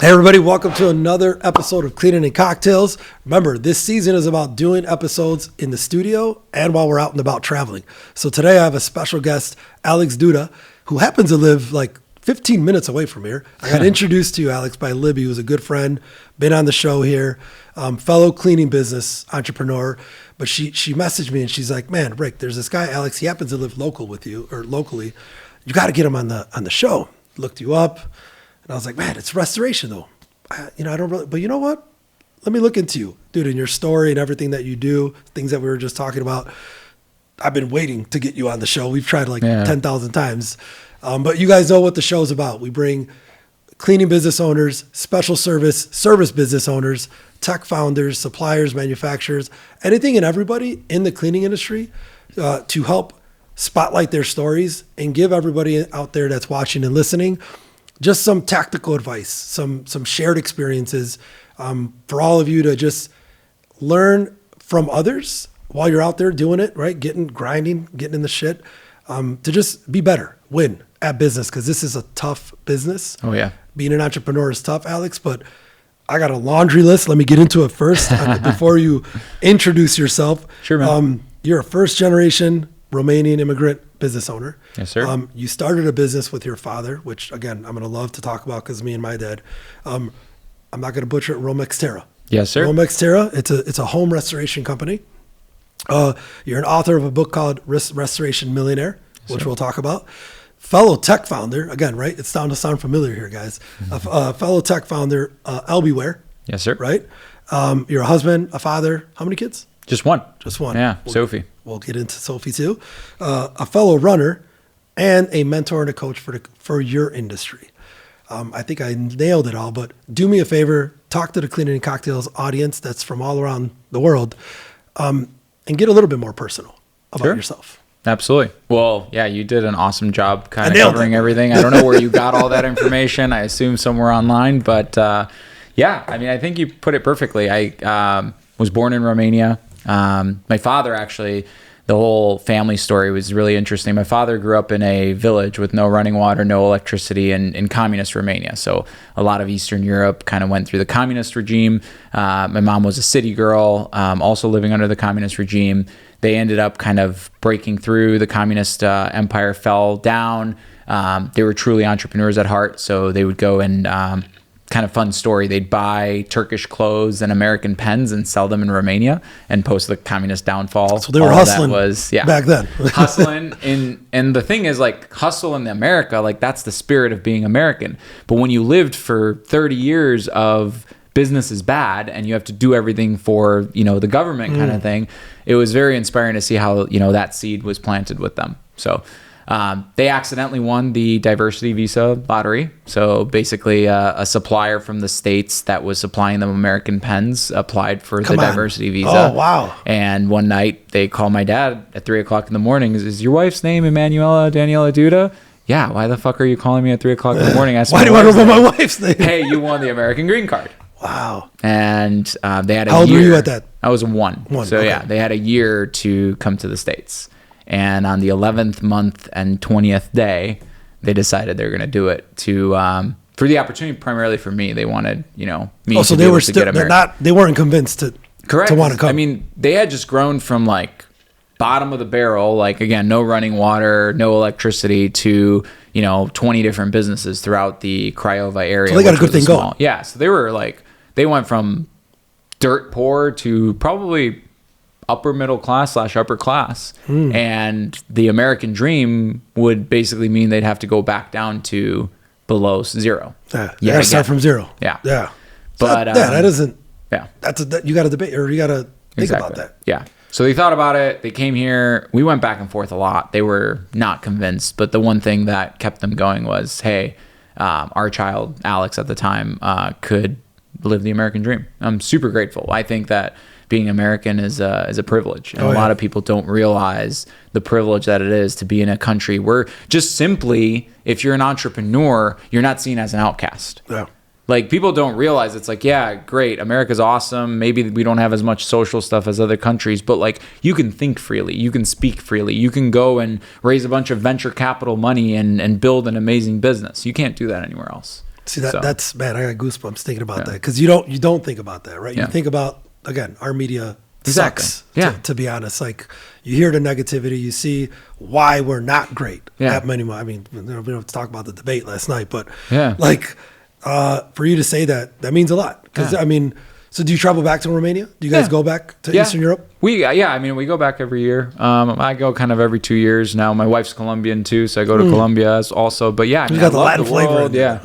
Hey everybody, welcome to another episode of Cleaning and Cocktails. Remember, this season is about doing episodes in the studio and while we're out and about traveling. So today I have a special guest, Alex Duta, who happens to live like 15 minutes away from here. I got introduced to you, Alex, by Libby, who's a good friend, been on the show here, fellow cleaning business entrepreneur. But she messaged me and she's like, man, Rick, there's this guy, Alex, he happens to live locally. You got to get him on the show. Looked you up. And I was like, man, it's restoration though. I don't really, but you know what? Let me look into you, dude, and your story and everything that you do, things that we were just talking about. I've been waiting to get you on the show. We've tried like 10,000 times. But you guys know what the show's about. We bring cleaning business owners, special service business owners, tech founders, suppliers, manufacturers, anything and everybody in the cleaning industry to help spotlight their stories and give everybody out there that's watching and listening just some tactical advice, some shared experiences for all of you to just learn from others while you're out there doing it, right? Getting in the shit, to just be better, win at business, because this is a tough business. Oh, yeah. Being an entrepreneur is tough, Alex, but I got a laundry list. Let me get into it first before you introduce yourself. Sure, man. You're a first-generation Romanian immigrant business owner. Yes, sir. You started a business with your father, which again, I'm going to love to talk about because me and my dad. I'm not going to butcher it. Romexterra. Yes, sir. Romexterra. It's a home restoration company. You're an author of a book called Restoration Millionaire, which we'll talk about. Fellow tech founder, again, right? It's starting to sound familiar here, guys. Fellow tech founder, Albieware. Yes, sir. Right? You're a husband, a father. How many kids? Just one. Yeah, Sophie. We'll get into Sophie too. A fellow runner and a mentor and a coach for your industry. I think I nailed it all, but do me a favor, talk to the Cleaning and Cocktails audience that's from all around the world, and get a little bit more personal about yourself. Absolutely. Well, yeah, you did an awesome job kind of covering everything. I don't know where you got all that information. I assume somewhere online, but yeah, I mean, I think you put it perfectly. I was born in Romania. My father actually, the whole family story was really interesting. My father grew up in a village with no running water, no electricity in communist Romania. So a lot of Eastern Europe kind of went through the communist regime. My mom was a city girl, also living under the communist regime. They ended up kind of breaking through. The communist empire fell down. They were truly entrepreneurs at heart. So they would go and kind of fun story. They'd buy Turkish clothes and American pens and sell them in Romania and post the communist downfall. So they were hustling back then. Hustling. And the thing is, like, hustle in America, like, that's the spirit of being American. But when you lived for 30 years of business is bad and you have to do everything for, the government kind of thing, it was very inspiring to see how, that seed was planted with them. So they accidentally won the diversity visa lottery. So basically a supplier from the States that was supplying them American pens applied for the diversity visa. Oh, wow. And one night they call my dad at 3:00 in the morning. Is your wife's name Emanuela Daniela Duda? Yeah. Why the fuck are you calling me at 3:00 in the morning? Why do you want to know my wife's name? Hey, you won the American green card. Wow. And they had a year. How old were you at that? I was one. So okay. Yeah, they had a year to come to the States. And on the 11th month and 20th day, they decided they were going to do it for the opportunity, primarily for me. They wanted, me to be able to get American. They weren't convinced to want to come. I mean, they had just grown from like bottom of the barrel, like, again, no running water, no electricity, to 20 different businesses throughout the Craiova area. So they got a good thing going. Yeah, so they went from dirt poor to probably upper middle class / upper class. And the American dream would basically mean they'd have to go back down to below zero. You got to start from zero. Yeah. But that isn't. Yeah. You got to debate, or you got to think about that. Yeah. So they thought about it. They came here. We went back and forth a lot. They were not convinced, but the one thing that kept them going was, hey, our child, Alex at the time, could live the American dream. I'm super grateful. I think that being American is a privilege. And a lot of people don't realize the privilege that it is to be in a country where just simply, if you're an entrepreneur, you're not seen as an outcast. Yeah. Like, people don't realize it's like, yeah, great, America's awesome. Maybe we don't have as much social stuff as other countries, but like, you can think freely, you can speak freely, you can go and raise a bunch of venture capital money and build an amazing business. You can't do that anywhere else. See that's man, I got goosebumps thinking about that because you don't think about that, right? You think about, again, our media sucks. To be honest, like you hear the negativity, you see why we're not great at many. I mean, we don't have to talk about the debate last night, but like for you to say that means a lot because I mean. So do you travel back to Romania? Do you guys go back to Eastern Europe? I mean, we go back every year. I go kind of every 2 years now. My wife's Colombian too, so I go to Colombia also. But I mean, you got the Latin flavor. Okay. Yeah.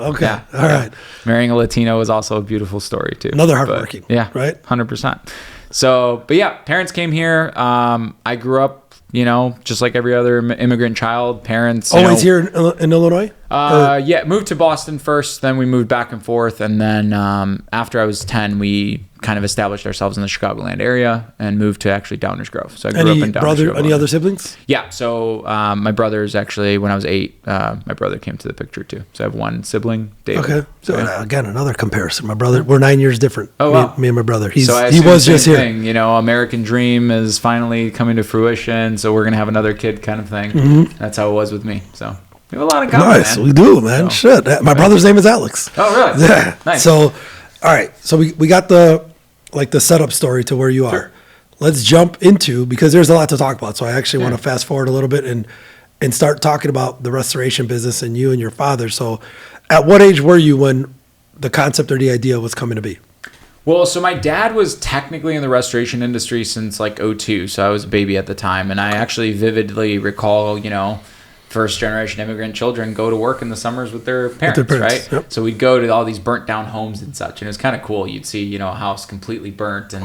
All right. Marrying a Latino is also a beautiful story too. Another hardworking. Right. 100%. So, but parents came here. I grew up, just like every other immigrant child. Parents always here in Illinois. Moved to Boston first, then we moved back and forth, and then after I was 10, we kind of established ourselves in the Chicagoland area and moved to actually Downers Grove. So I grew up in Downers Grove. Any other siblings? Yeah. So my brothers actually, when I was 8, my brother came to the picture too. So I have one sibling, David. Okay. So again, another comparison. My brother, we're 9 years different. Oh, wow. Me and my brother. He was just here. Thing, American dream is finally coming to fruition. So we're going to have another kid kind of thing. Mm-hmm. That's how it was with me. So we have a lot in common. Nice. Man. We do, man. So, shit. My brother's name is Alex. Oh, really? Yeah. Nice. So, all right. So we got the setup story to where you are. Sure. Let's jump into, because there's a lot to talk about. So I actually want to fast forward a little bit and start talking about the restoration business and you and your father. So at what age were you when the concept or the idea was coming to be? Well, so my dad was technically in the restoration industry since like 2002. So I was a baby at the time. And I actually vividly recall, first generation immigrant children go to work in the summers with their parents. Right? Yep. So we'd go to all these burnt down homes and such. And it was kind of cool. You'd see, a house completely burnt. And,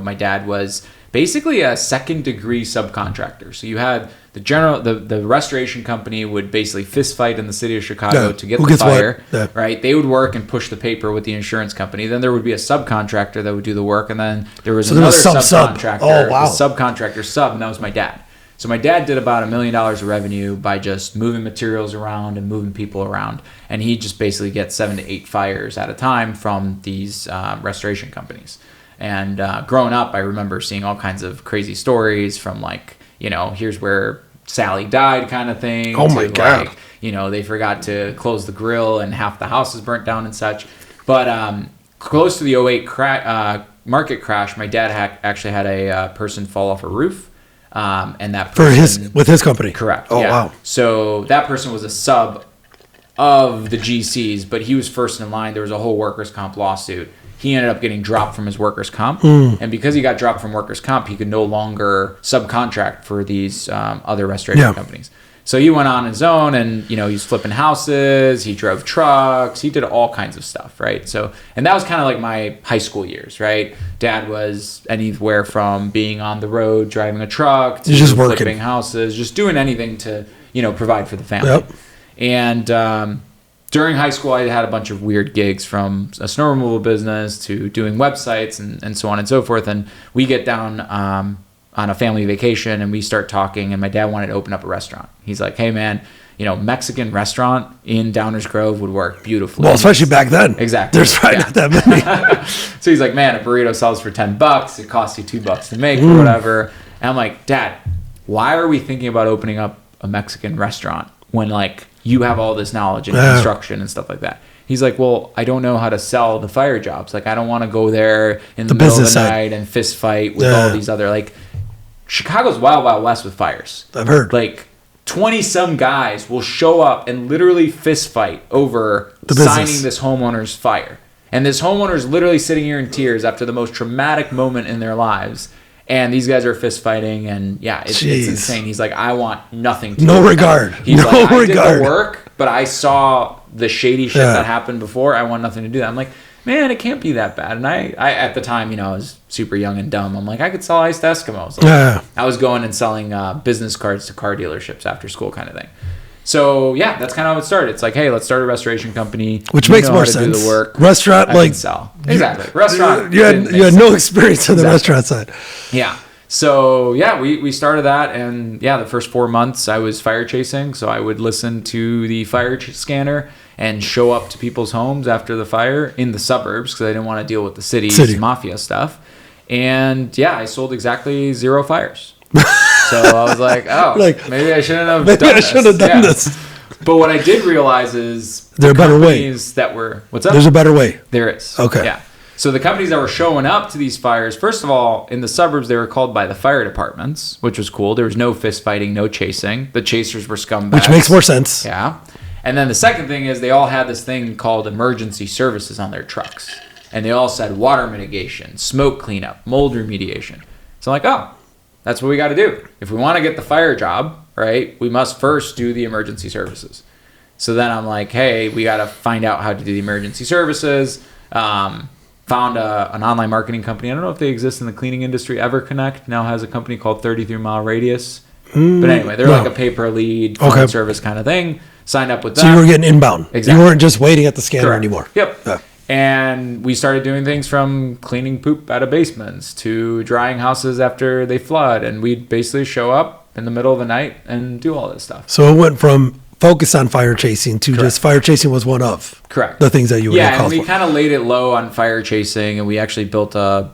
my dad was basically a second degree subcontractor. So you had the restoration company would basically fist fight in the city of Chicago to get the fire, right? They would work and push the paper with the insurance company. Then there would be a subcontractor that would do the work. And then there was another subcontractor, subcontractor sub, and that was my dad. So my dad did about $1 million of revenue by just moving materials around and moving people around. And he just basically gets 7 to 8 fires at a time from these restoration companies. And growing up, I remember seeing all kinds of crazy stories from like, here's where Sally died kind of thing. Oh my God. Like, they forgot to close the grill and half the house is burnt down and such. But close to the 2008 market crash, my dad actually had a person fall off a roof. And that person, with his company. Correct. Oh, wow. So that person was a sub of the GCs, but he was first in line. There was a whole workers' comp lawsuit. He ended up getting dropped from his workers' comp. And because he got dropped from workers' comp, he could no longer subcontract for these other restoration companies. So he went on his own and, he was flipping houses, he drove trucks, he did all kinds of stuff, right? So, and that was kind of like my high school years, right? Dad was anywhere from being on the road, driving a truck, to just flipping houses, just doing anything to, provide for the family. Yep. And during high school, I had a bunch of weird gigs, from a snow removal business to doing websites and so on and so forth. And we get down on a family vacation and we start talking, and my dad wanted to open up a restaurant. He's like, hey man, Mexican restaurant in Downers Grove would work beautifully. Well, especially back then. Exactly. There's probably not that many. So he's like, man, a burrito sells for $10. It costs you $2 to make or whatever. And I'm like, Dad, why are we thinking about opening up a Mexican restaurant when like you have all this knowledge in construction and stuff like that? He's like, well, I don't know how to sell the fire jobs. Like, I don't want to go there in the middle of the night and fist fight with all these other, like, Chicago's wild, wild west with fires. I've heard. Like, 20-some guys will show up and literally fist fight over signing this homeowner's fire. And this homeowner's literally sitting here in tears after the most traumatic moment in their lives. And these guys are fist fighting, and it's insane. He's like, I want nothing to do with regard. He's like, I did the work, but I saw the shady shit that happened before. I want nothing to do that. I'm like, man, it can't be that bad. And I at the time, I was super young and dumb. I'm like, I could sell iced Eskimos. Like, I was going and selling business cards to car dealerships after school kind of thing. So, that's kind of how it started. It's like, hey, let's start a restoration company. Which makes more sense. Do the work. Restaurant, I can sell. Exactly. Restaurant. You had no experience on the restaurant side. Yeah. So, we started that. And, the first 4 months I was fire chasing. So I would listen to the fire scanner and show up to people's homes after the fire in the suburbs because I didn't want to deal with the city's mafia stuff. And, I sold exactly 0 fires. So I was like, maybe I shouldn't have done this. But what I did realize is there a better way that were what's up? There's a better way. There is. Okay. Yeah. So the companies that were showing up to these fires, first of all, in the suburbs, they were called by the fire departments, which was cool. There was no fist fighting, no chasing. The chasers were scumbags. Which makes more sense. Yeah. And then the second thing is they all had this thing called emergency services on their trucks. And they all said water mitigation, smoke cleanup, mold remediation. So I'm like, oh, that's what we got to do. If we want to get the fire job, right, we must first do the emergency services. So then I'm like, hey, we got to find out how to do the emergency services. Found an online marketing company. I don't know if they exist in the cleaning industry. EverConnect now has a company called 33 Mile Radius. But anyway, they're like a pay-per-lead phone service kind of thing. Signed up with them. So you were getting inbound. Exactly. You weren't just waiting at the scanner anymore. Yep. Yeah. And we started doing things from cleaning poop out of basements to drying houses after they flood. And we'd basically show up in the middle of the night and do all this stuff. So it went from focus on fire chasing to just fire chasing was one of the things that you were and we kind of laid it low on fire chasing, and we actually built a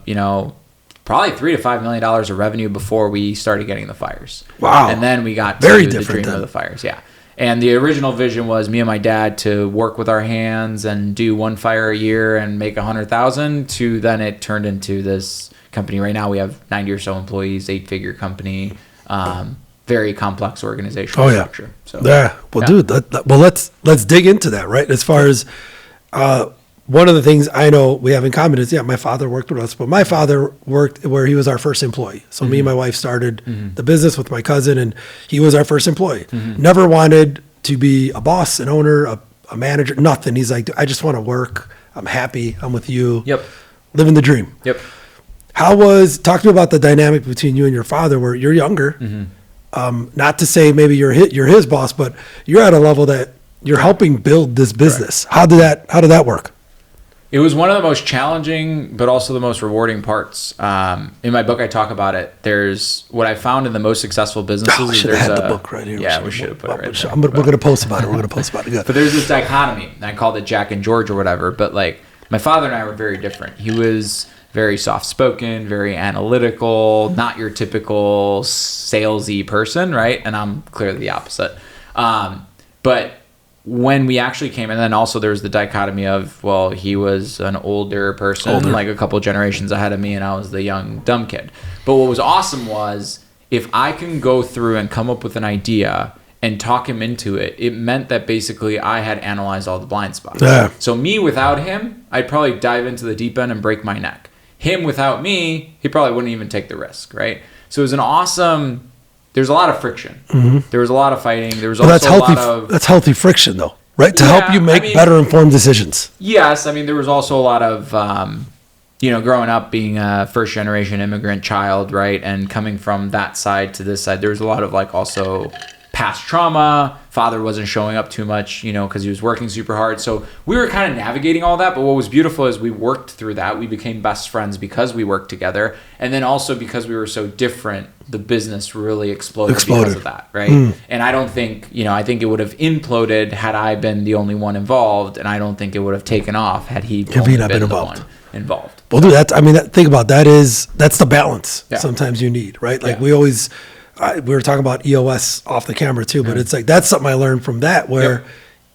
probably $3 to $5 million of revenue before we started getting the fires. Wow. And then we got very to different the dream of the fires. Yeah. And the original vision was me and my dad to work with our hands and do one fire a year and make 100,000. To then it turned into this company. Right now we have 90 or so employees, 8-figure company. Very complex organizational structure. So, dude, let's dig into that, right? As far as one of the things I know we have in common is, my father worked with us, but my father worked where he was our first employee. So me and my wife started the business with my cousin, and he was our first employee. Never wanted to be a boss, an owner, a manager, nothing. He's like, I just want to work. I'm happy. I'm with you. Yep. Living the dream. Yep. Talk to me about the dynamic between you and your father, where you're younger. Not to say maybe you're his boss, but you're at a level that you're helping build this business. Correct. How did that work? It was one of the most challenging, but also the most rewarding parts. In my book, I talk about it. There's what I found in the most successful businesses. We should have had the book right here. Yeah, we should have put it right there. We're going to post about it. We're going to post about it. Good. But there's this dichotomy. And I called it Jack and George or whatever. But like my father and I were very different. He was very soft-spoken, very analytical, not your typical salesy person, right? And I'm clearly the opposite. But when we actually came, and then also there was the dichotomy of, well, he was an older person, like a couple of generations ahead of me, and I was the young, dumb kid. But what was awesome was if I can go through and come up with an idea and talk him into it, it meant that basically I had analyzed all the blind spots. Yeah. So me without him, I'd probably dive into the deep end and break my neck. Him without me, he probably wouldn't even take the risk, right? So it was an awesome. There's a lot of friction. There was a lot of fighting. There was also a lot of. That's healthy friction, though, right? To help you make better informed decisions. Yes, I mean there was also a lot of, growing up being a first generation immigrant child, right, and coming from that side to this side. There was a lot of also past trauma. Father wasn't showing up too much, because he was working super hard. So we were kind of navigating all that. But what was beautiful is we worked through that. We became best friends because we worked together. And then also because we were so different, the business really exploded. Because of that, right? And I don't think, I think it would have imploded had I been the only one involved. And I don't think it would have taken off had he only been the one involved. Well, dude, think about that. That's the balance sometimes you need, right? Like we always... we were talking about EOS off the camera too, but it's like that's something I learned from that, where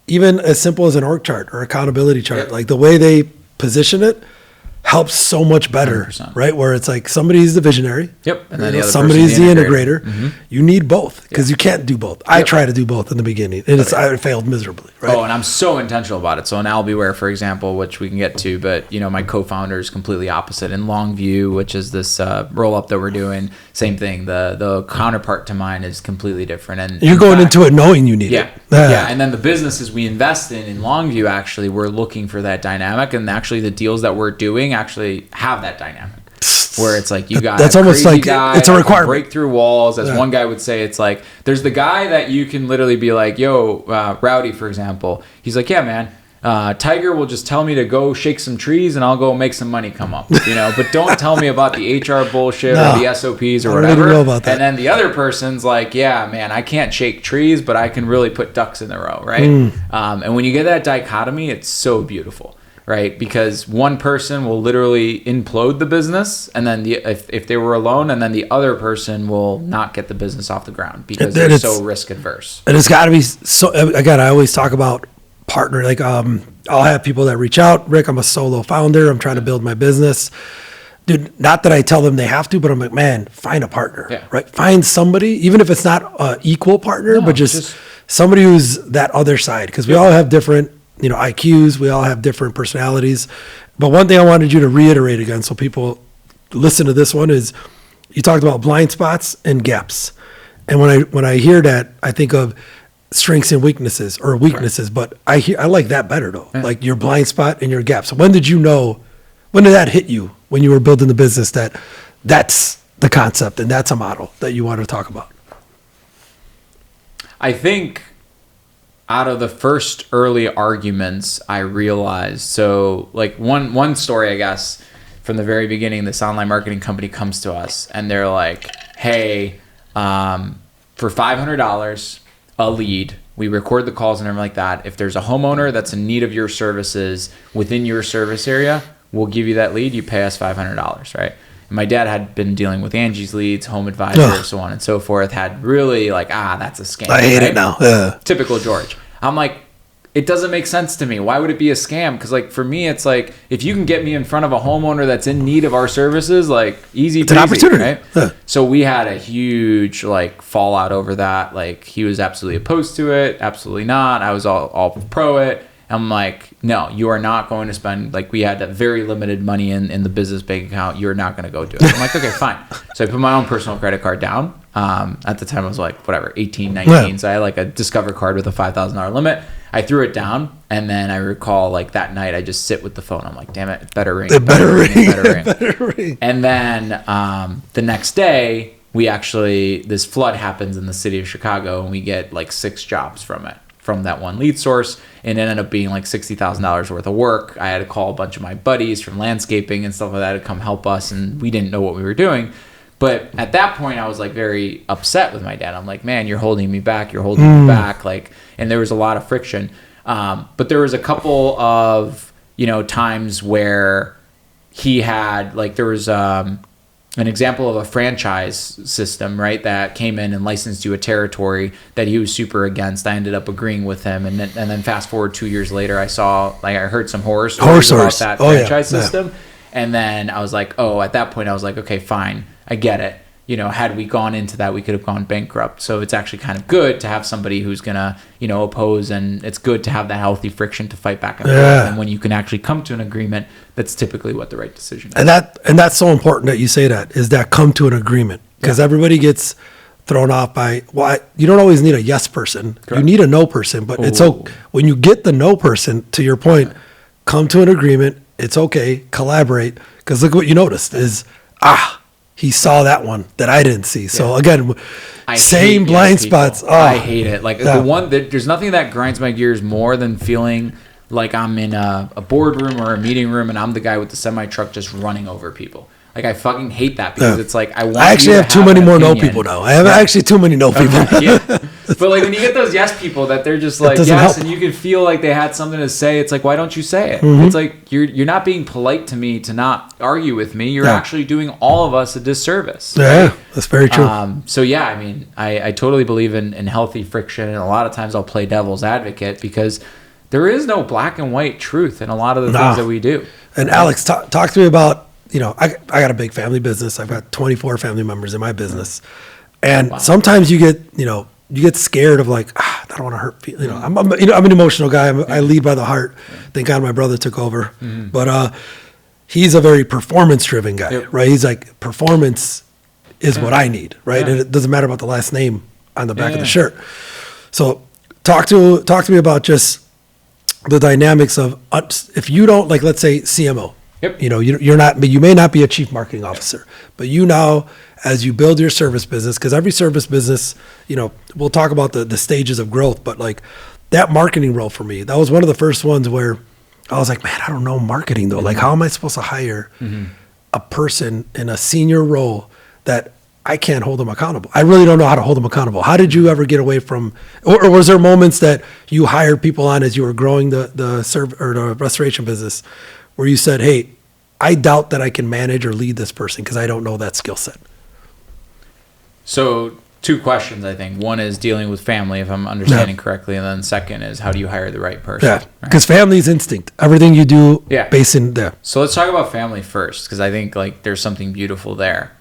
even as simple as an org chart or accountability chart, like the way they position it helps so much better, 100%. Right? Where it's like somebody's the visionary, and then the other somebody's the integrator. You need both because you can't do both. I try to do both in the beginning, and I failed miserably. Right? Oh, and I'm so intentional about it. So in Albieware, for example, which we can get to, but my co-founder is completely opposite. In Longview, which is this roll up that we're doing, same thing. The counterpart to mine is completely different, and you're going into it knowing you need it. And then the businesses we invest in Longview, actually, we're looking for that dynamic, and actually the deals that we're doing actually have that dynamic where it's like you got that's almost like it's a requirement. Break through walls, as one guy would say. It's like there's the guy that you can literally be like, yo, Rowdy, for example, he's like, yeah, man, Tiger will just tell me to go shake some trees and I'll go make some money come up, but don't tell me about the HR bullshit or the SOPs or whatever. I don't know about that. And then the other person's like, yeah, man, I can't shake trees, but I can really put ducks in a row, right? And when you get that dichotomy, it's so beautiful. right? Because one person will literally implode the business, and then if they were alone, and then the other person will not get the business off the ground because they're so risk adverse. And it's got to be so. Again, I always talk about partner. Like I'll have people that reach out. Rick, I'm a solo founder. I'm trying to build my business. Dude, not that I tell them they have to, but I'm like, man, find a partner, right? Find somebody, even if it's not an equal partner, but just somebody who's that other side. Because we all have different, IQs. We all have different personalities. But one thing I wanted you to reiterate again, so people listen to this one, is you talked about blind spots and gaps. And when I hear that, I think of strengths and weaknesses, but I like that better though. Yeah. Like your blind spot and your gaps. So when did that hit you when you were building the business that's the concept and that's a model that you want to talk about? I think out of the first early arguments, I realized, so like one story, I guess, from the very beginning, this online marketing company comes to us and they're like, hey, for $500 a lead, we record the calls and everything like that. If there's a homeowner that's in need of your services within your service area, we'll give you that lead. You pay us $500, right? And my dad had been dealing with Angie's Leads, Home Advisor, so on and so forth. Had really like, that's a scam. I hate it now. Typical George. I'm like, it doesn't make sense to me. Why would it be a scam? Because like for me, it's like if you can get me in front of a homeowner that's in need of our services, like easy, it's an opportunity, right? Yeah. So we had a huge like fallout over that. Like he was absolutely opposed to it, absolutely not. I was all pro it. I'm like, no, you are not going to spend, like we had very limited money in the business bank account. You're not going to go do it. I'm like, okay, fine. So I put my own personal credit card down. At the time I was like, 18, 19. Yeah. So I had like a Discover card with a $5,000 limit. I threw it down. And then I recall like that night I just sit with the phone. I'm like, damn it, it better ring. It better ring. And then the next day this flood happens in the city of Chicago and we get like 6 jobs from that one lead source, and it ended up being like $60,000 worth of work. I had to call a bunch of my buddies from landscaping and stuff like that to come help us, and we didn't know what we were doing. But at that point, I was like very upset with my dad. I'm like, man, you're holding me back. Like, and there was a lot of friction. But there was a couple of, times where he had, like, there was an example of a franchise system, right, that came in and licensed you a territory that he was super against. I ended up agreeing with him, and then fast forward 2 years later, I heard some horror stories about that franchise system, and then I was like, at that point I was like, okay, fine, I get it. Had we gone into that, we could have gone bankrupt. So it's actually kind of good to have somebody who's gonna, oppose, and it's good to have that healthy friction to fight back and forth. And when you can actually come to an agreement, that's typically what the right decision is. And that's so important that you say that, is that come to an agreement, because everybody gets thrown off by, you don't always need a yes person. Correct. You need a no person, but it's okay when you get the no person, to your point, come to an agreement. It's okay, collaborate, because look what you noticed is, he saw that one that I didn't see. So again, same blind spots. I hate it. Like the one that there's nothing that grinds my gears more than feeling like I'm in a boardroom or a meeting room and I'm the guy with the semi truck just running over people. Like I fucking hate that, because it's like I actually have too many more no people now. I have actually too many no people. But like when you get those yes people that they're just like yes, help. And you can feel like they had something to say. It's like, why don't you say it? Mm-hmm. It's like you're not being polite to me to not argue with me. You're actually doing all of us a disservice. Yeah, right? That's very true. So yeah, I mean, I totally believe in healthy friction, and a lot of times I'll play devil's advocate because there is no black and white truth in a lot of the things that we do. And Alex, talk to me about. I got a big family business. I've got 24 family members in my business. And sometimes you get scared of like, I don't want to hurt people. I'm an emotional guy. I lead by the heart. Thank God my brother took over. Mm-hmm. But he's a very performance driven guy, right? He's like, performance is what I need, right? And it doesn't matter about the last name on the back of the shirt. So talk to me about just the dynamics of, if you don't, like, let's say CMO, you're not, you may not be a chief marketing officer, but now as you build your service business, because every service business, we'll talk about the stages of growth, but like that marketing role for me, that was one of the first ones where I was like, man, I don't know marketing though. Like, how am I supposed to hire a person in a senior role that I can't hold them accountable. I really don't know how to hold them accountable. How did you ever get away from, or was there moments that you hired people on as you were growing the restoration business where you said, hey, I doubt that I can manage or lead this person because I don't know that skill set? So 2 questions, I think. One is dealing with family, if I'm understanding correctly. And then second is how do you hire the right person? Yeah, because family is instinct. Everything you do based in there. So let's talk about family first, because I think like there's something beautiful there.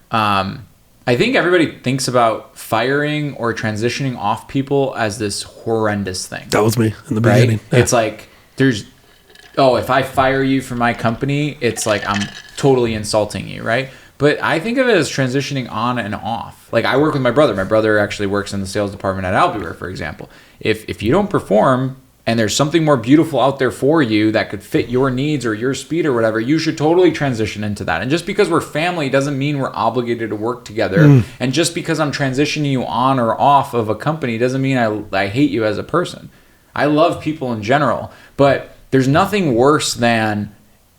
I think everybody thinks about firing or transitioning off people as this horrendous thing. That was me in the beginning. Yeah. It's like if I fire you from my company, it's like I'm totally insulting you, right? But I think of it as transitioning on and off. Like I work with my brother. My brother actually works in the sales department at Albieware, for example. If you don't perform and there's something more beautiful out there for you that could fit your needs or your speed or whatever, you should totally transition into that. And just because we're family doesn't mean we're obligated to work together. And just because I'm transitioning you on or off of a company doesn't mean I hate you as a person. I love people in general, but there's nothing worse than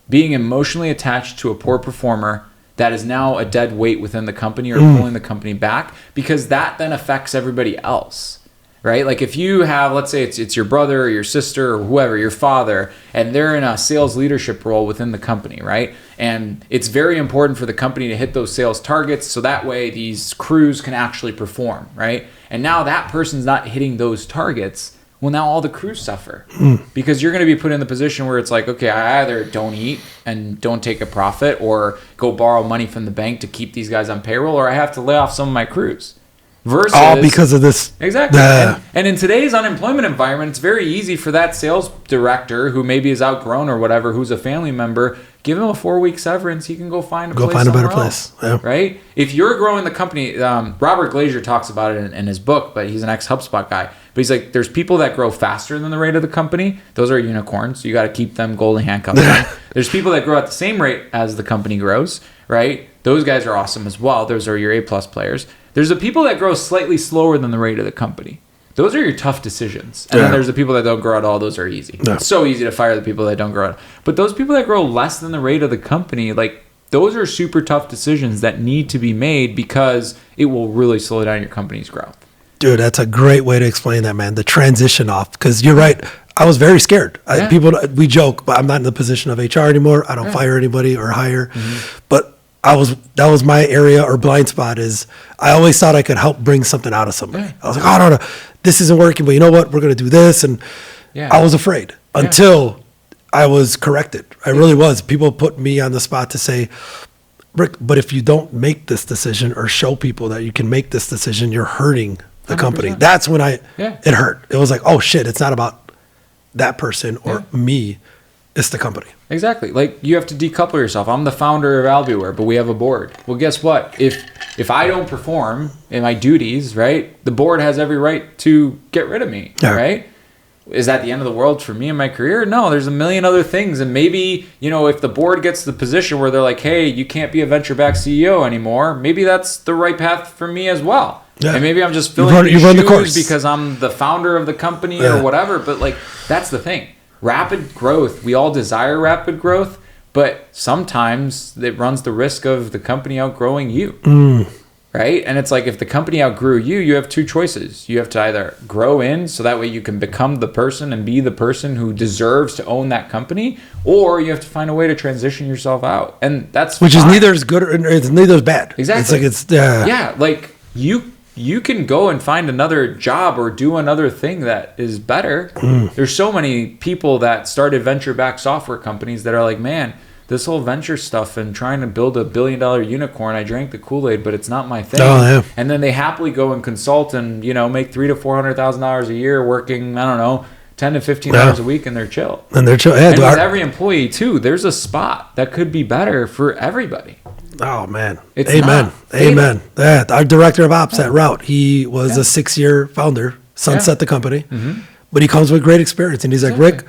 being emotionally attached to a poor performer that is now a dead weight within the company or pulling the company back, because that then affects everybody else. Right? Like if you have, let's say it's your brother or your sister or whoever, your father, and they're in a sales leadership role within the company, right? And it's very important for the company to hit those sales targets so that way these crews can actually perform, right? And now that person's not hitting those targets. Well, now all the crews suffer because you're going to be put in the position where it's like, okay, I either don't eat and don't take a profit or go borrow money from the bank to keep these guys on payroll, or I have to lay off some of my crews. Versus, all because of this. Exactly. And in today's unemployment environment, it's very easy for that sales director who maybe is outgrown or whatever, who's a family member, give him a 4-week severance. He can go find a better place. Yeah. Right? If you're growing the company, Robert Glazier talks about it in his book, but he's an ex-HubSpot guy. But he's like, there's people that grow faster than the rate of the company. Those are unicorns. So you got to keep them golden handcuffed on. There's people that grow at the same rate as the company grows, right? Those guys are awesome as well. Those are your A-plus players. There's the people that grow slightly slower than the rate of the company. Those are your tough decisions. And then there's the people that don't grow at all. Those are easy. Yeah. It's so easy to fire the people that don't grow at all. But those people that grow less than the rate of the company, like those are super tough decisions that need to be made because it will really slow down your company's growth. Dude, that's a great way to explain that, man. The transition off, because you're right. I was very scared. We joke, but I'm not in the position of HR anymore. I don't fire anybody or hire. But that was my area or blind spot is I always thought I could help bring something out of somebody. I was like, oh, no, this isn't working, but you know what? We're going to do this. And I was afraid until I was corrected. I really was. People put me on the spot to say, Rick, but if you don't make this decision or show people that you can make this decision, you're hurting the 100%. Company. That's when it hurt. It was like, oh shit, it's not about that person or me. It's the company. Exactly. Like you have to decouple yourself. I'm the founder of Albieware, but we have a board. Well, guess what? If I don't perform in my duties, right, the board has every right to get rid of me, right? Is that the end of the world for me and my career? No, there's a million other things. And maybe, if the board gets to the position where they're like, hey, you can't be a venture-backed CEO anymore, maybe that's the right path for me as well. Yeah. And maybe I'm just filling these shoes because I'm the founder of the company or whatever. But like, that's the thing. Rapid growth, we all desire rapid growth, but sometimes it runs the risk of the company outgrowing you, right? And it's like if the company outgrew you, you have 2 choices. You have to either grow in so that way you can become the person and be the person who deserves to own that company, or you have to find a way to transition yourself out. And that's which is neither as good or it's neither as bad. Exactly. Like you can go and find another job or do another thing that is better. There's so many people that started venture-backed software companies that are like, man, this whole venture stuff and trying to build $1 billion unicorn, I drank the Kool-Aid, but it's not my thing. And then they happily go and consult and, make $300,000 to $400,000 a year working, I don't know, 10 to 15 hours a week, and they're chill. And with every employee too, there's a spot that could be better for everybody. Oh man. Amen. Yeah, our director of ops at Route, he was a 6-year founder, sunset the company, but he comes with great experience. And he's like, Rick,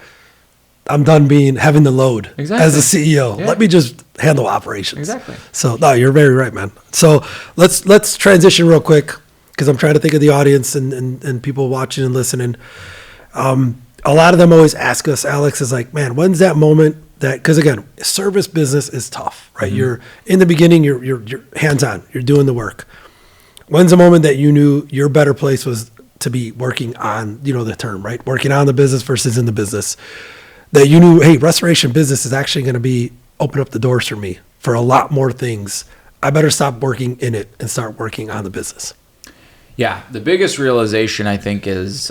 I'm done having the load as a CEO. Let me just handle operations. Exactly. So no, you're very right, man. So let's transition real quick because I'm trying to think of the audience and people watching and listening. A lot of them always ask us, Alex is like, man, when's that moment because again, service business is tough, right? You're in the beginning, you're hands-on, you're doing the work. When's the moment that you knew your better place was to be working on, the term, right? Working on the business versus in the business. That you knew, hey, restoration business is actually going to be open up the doors for me for a lot more things. I better stop working in it and start working on the business. Yeah, the biggest realization I think is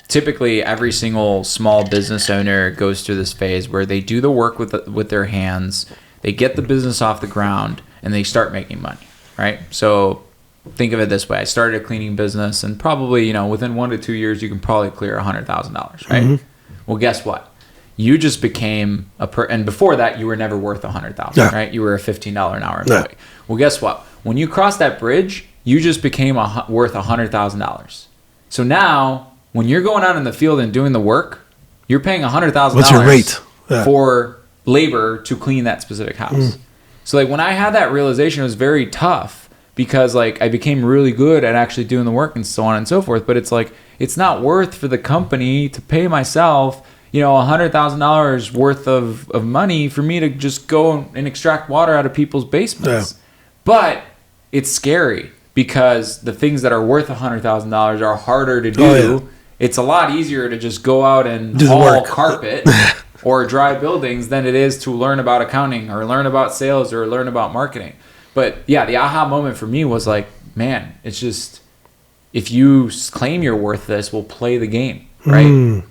typically every single small business owner goes through this phase where they do the work with their hands, they get the business off the ground, and they start making money, right? So think of it this way. I started a cleaning business, and probably, within 1 to 2 years, you can probably clear $100,000, right? Mm-hmm. Well, guess what? You just became and before that, you were never worth $100,000, yeah. right? You were a $15 an hour employee. Yeah. Well, guess what? When you cross that bridge, you just became worth $100,000. So now, when you're going out in the field and doing the work, you're paying $100,000. What's your rate? Yeah. For labor to clean that specific house. So like when I had that realization, it was very tough because like I became really good at actually doing the work and so on and so forth. But it's like, it's not worth for the company to pay myself, $100,000 worth of money for me to just go and extract water out of people's basements. Yeah. But it's scary because the things that are worth $100,000 are harder to do. Oh, yeah. It's a lot easier to just go out and haul carpet or dry buildings than it is to learn about accounting or learn about sales or learn about marketing. But yeah, the aha moment for me was like, man, it's just, if you claim you're worth this, well, play the game, right?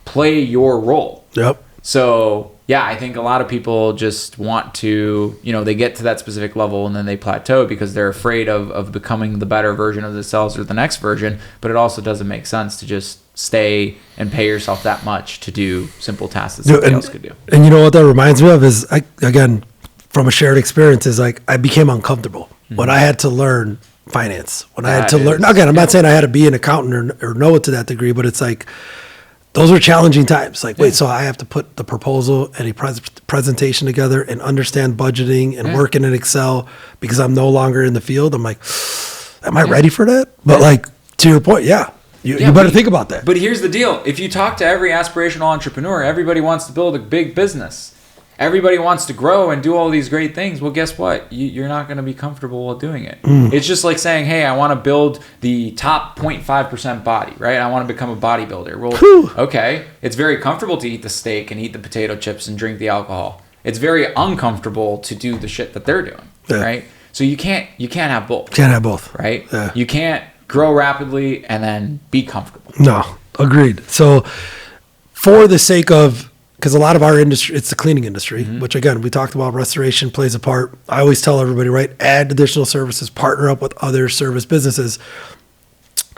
Play your role. Yep. So yeah, I think a lot of people just want to, they get to that specific level and then they plateau because they're afraid of becoming the better version of themselves or the next version. But it also doesn't make sense to just stay and pay yourself that much to do simple tasks that somebody else could do. And you know what that reminds me of is, again, from a shared experience, is like I became uncomfortable when I had to learn finance. When I had to learn, again, I'm not saying I had to be an accountant or know it to that degree, but it's like, those are challenging times. Like, wait, so I have to put the proposal and a presentation together and understand budgeting and working in Excel because I'm no longer in the field. I'm like, am I ready for that? But like, to your point, you better think about that. But here's the deal. If you talk to every aspirational entrepreneur, everybody wants to build a big business. Everybody wants to grow and do all these great things. Well, guess what? You're not going to be comfortable with doing it. It's just like saying, hey, I want to build the top 0.5% body, right? I want to become a bodybuilder. Well, okay. It's very comfortable to eat the steak and eat the potato chips and drink the alcohol. It's very uncomfortable to do the shit that they're doing, right? So you can't have both. Can't have both. Right? Yeah. You can't grow rapidly and then be comfortable. No, agreed. So for the sake of, because a lot of our industry, it's the cleaning industry, which again, we talked about restoration plays a part. I always tell everybody, right, add additional services, partner up with other service businesses.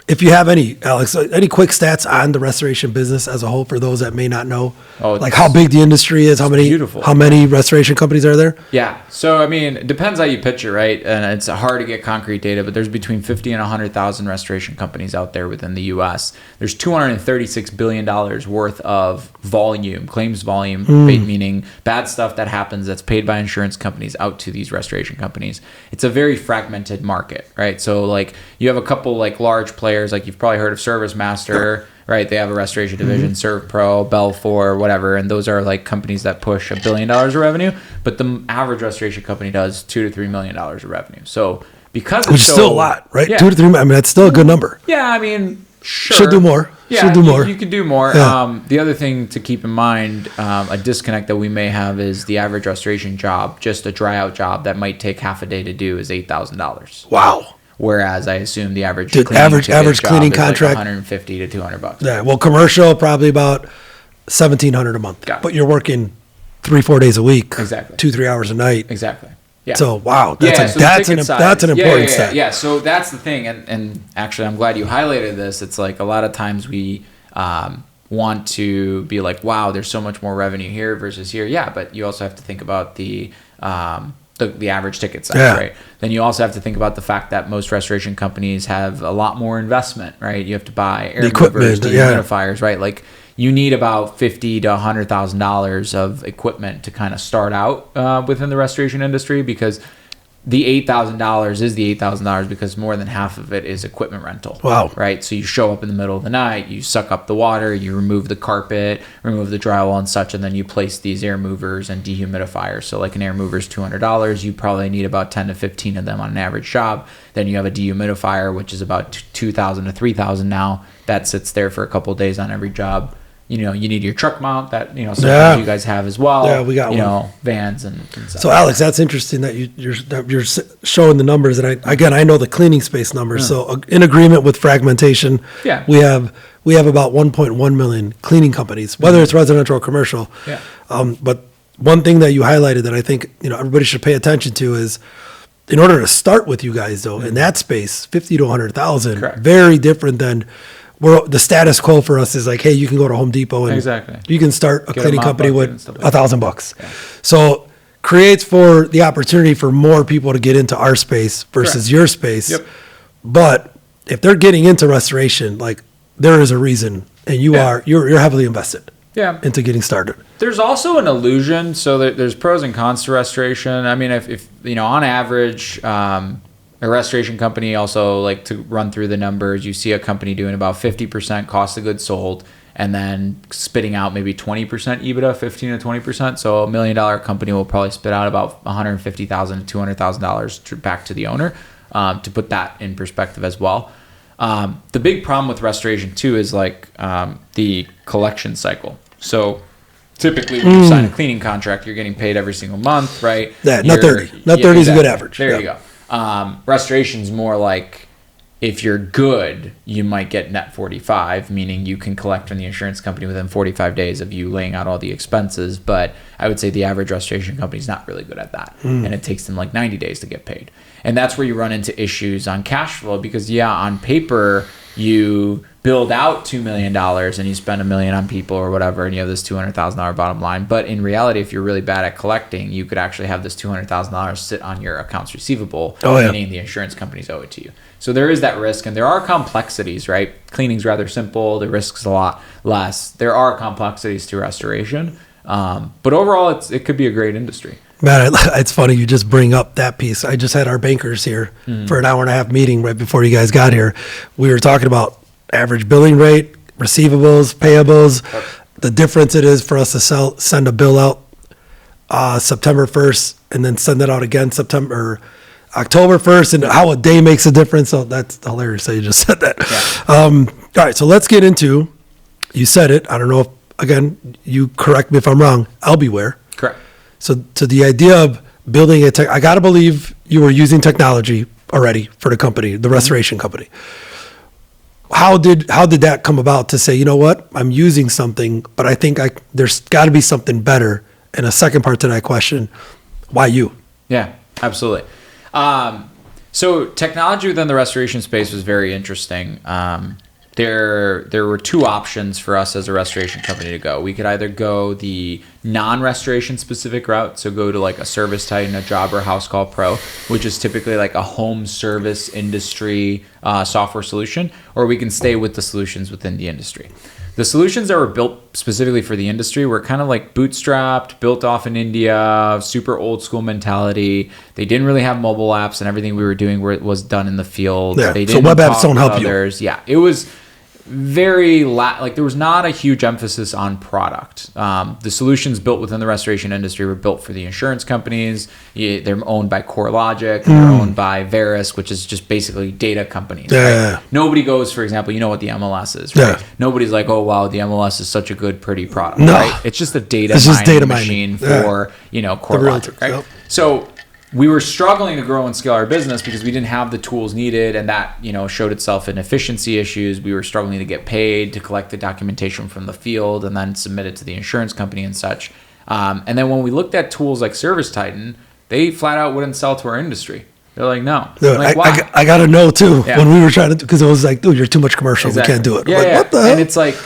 If you have any, Alex, any quick stats on the restoration business as a whole for those that may not know, like how big the industry is, how many restoration companies are there? Yeah. So, I mean, it depends how you picture, right? And it's hard to get concrete data, but there's between 50 and 100,000 restoration companies out there within the U.S. There's $236 billion worth of volume, claims volume, meaning bad stuff that happens that's paid by insurance companies out to these restoration companies. It's a very fragmented market, right? So, like, you have a couple, like, large players, like you've probably heard of ServiceMaster, right? They have a restoration division, ServPro, Belfor, whatever, and those are like companies that push $1 billion of revenue, but the average restoration company does $2 to $3 million of revenue. So because which is still a lot, right? Yeah. 2 to 3. I mean, that's still a good number. Yeah, I mean, sure. Should do more. Yeah, should do more. You could do more. Yeah. The other thing to keep in mind, a disconnect that we may have is the average restoration job, just a dry out job that might take half a day to do, is $8,000. Wow. Whereas I assume the average cleaning contract, like $150 to $200. Yeah, well, commercial probably about $1,700 a month. But you're working 3-4 days a week, exactly, 2-3 hours a night, exactly. Yeah. So wow, that's an important step. Yeah. So that's the thing, and actually, I'm glad you highlighted this. It's like a lot of times we want to be like, wow, there's so much more revenue here versus here. Yeah, but you also have to think about the average ticket size, right? Then you also have to think about the fact that most restoration companies have a lot more investment, right? You have to buy air movers, dehumidifiers, right? Like you need about $50,000 to $100,000 of equipment to kind of start out within the restoration industry, because the $8,000 is the $8,000 because more than half of it is equipment rental. Wow. Right? So you show up in the middle of the night, you suck up the water, you remove the carpet, remove the drywall and such, and then you place these air movers and dehumidifiers. So like an air mover is $200. You probably need about 10 to 15 of them on an average job. Then you have a dehumidifier, which is about $2,000 to $3,000 now. That sits there for a couple of days on every job. You need your truck mount that, sometimes you guys have as well. Yeah, we got one. Vans and stuff. So Alex, that's interesting that you're showing the numbers. And I know the cleaning space numbers. So in agreement with fragmentation, we have about 1.1 million cleaning companies, whether it's residential or commercial. Yeah. But one thing that you highlighted that I think, everybody should pay attention to is, in order to start with you guys though, in that space, 50 to 100,000, very different than the status quo for us is like, hey, you can go to Home Depot and you can start a cleaning company with $1,000. Yeah. So creates for the opportunity for more people to get into our space versus your space. Yep. But if they're getting into restoration, like there is a reason, and you're heavily invested into getting started. There's also an illusion. So there's pros and cons to restoration. I mean, if on average, a restoration company, also like to run through the numbers, you see a company doing about 50% cost of goods sold and then spitting out maybe 20% EBITDA, 15 to 20%. So $1 million company will probably spit out about $150,000 to $200,000 back to the owner, to put that in perspective as well. The big problem with restoration too is like the collection cycle. So typically when you sign a cleaning contract, you're getting paid every single month, right? Yeah, not 30. Not 30 is a good average. There you go. Restoration's more like, if you're good, you might get net 45, meaning you can collect from the insurance company within 45 days of you laying out all the expenses. But I would say the average restoration company is not really good at that. And it takes them like 90 days to get paid. And that's where you run into issues on cash flow because, on paper, you build out $2 million and you spend $1 million on people or whatever, and you have this $200,000 bottom line. But in reality, if you're really bad at collecting, you could actually have this $200,000 sit on your accounts receivable, meaning the insurance companies owe it to you. So there is that risk, and there are complexities, right? Cleaning's rather simple. The risk's a lot less. There are complexities to restoration, but overall, it could be a great industry. Man, it's funny you just bring up that piece. I just had our bankers here for an hour and a half meeting right before you guys got here. We were talking about average billing rate, receivables, payables, the difference it is for us to send a bill out September 1st and then send it out again October 1st, and how a day makes a difference. So that's hilarious that you just said that. Yeah. All right, so let's get into, you said it, I don't know if, again, you correct me if I'm wrong, Albieware. Correct. So the idea of building I got to believe you were using technology already for the company, the restoration company. How did that come about to say, you know what, I'm using something, but I think there's got to be something better? And a second part to that question, why you? Yeah, absolutely. So technology within the restoration space was very interesting. There were two options for us as a restoration company to go. We could either go the non-restoration specific route, so go to like a ServiceTitan, a Jobber, House Call Pro, which is typically like a home service industry software solution, or we can stay with the solutions within the industry. The solutions that were built specifically for the industry were kind of like bootstrapped, built off in India, super old school mentality. They didn't really have mobile apps, and everything we were doing was done in the field. Yeah. They didn't so web apps don't help others. Yeah, it was very there was not a huge emphasis on product. The solutions built within the restoration industry were built for the insurance companies. They're owned by CoreLogic. They're owned by Verisk, which is just basically data companies. Yeah. Right? Nobody goes, for example, you know what the MLS is, right? Yeah. Nobody's like, oh wow, the MLS is such a good, pretty product. No. Right? It's just a data machine for CoreLogic, right? Yep. So we were struggling to grow and scale our business because we didn't have the tools needed, and that showed itself in efficiency issues. We were struggling to get paid to collect the documentation from the field and then submit it to the insurance company and such. And then when we looked at tools like ServiceTitan, they flat out wouldn't sell to our industry. They're like, no. Dude, like, why? I got to know too when we were trying to, because it was like, dude, you're too much commercial. Exactly. We can't do it. Yeah, like, what the hell? And it's like,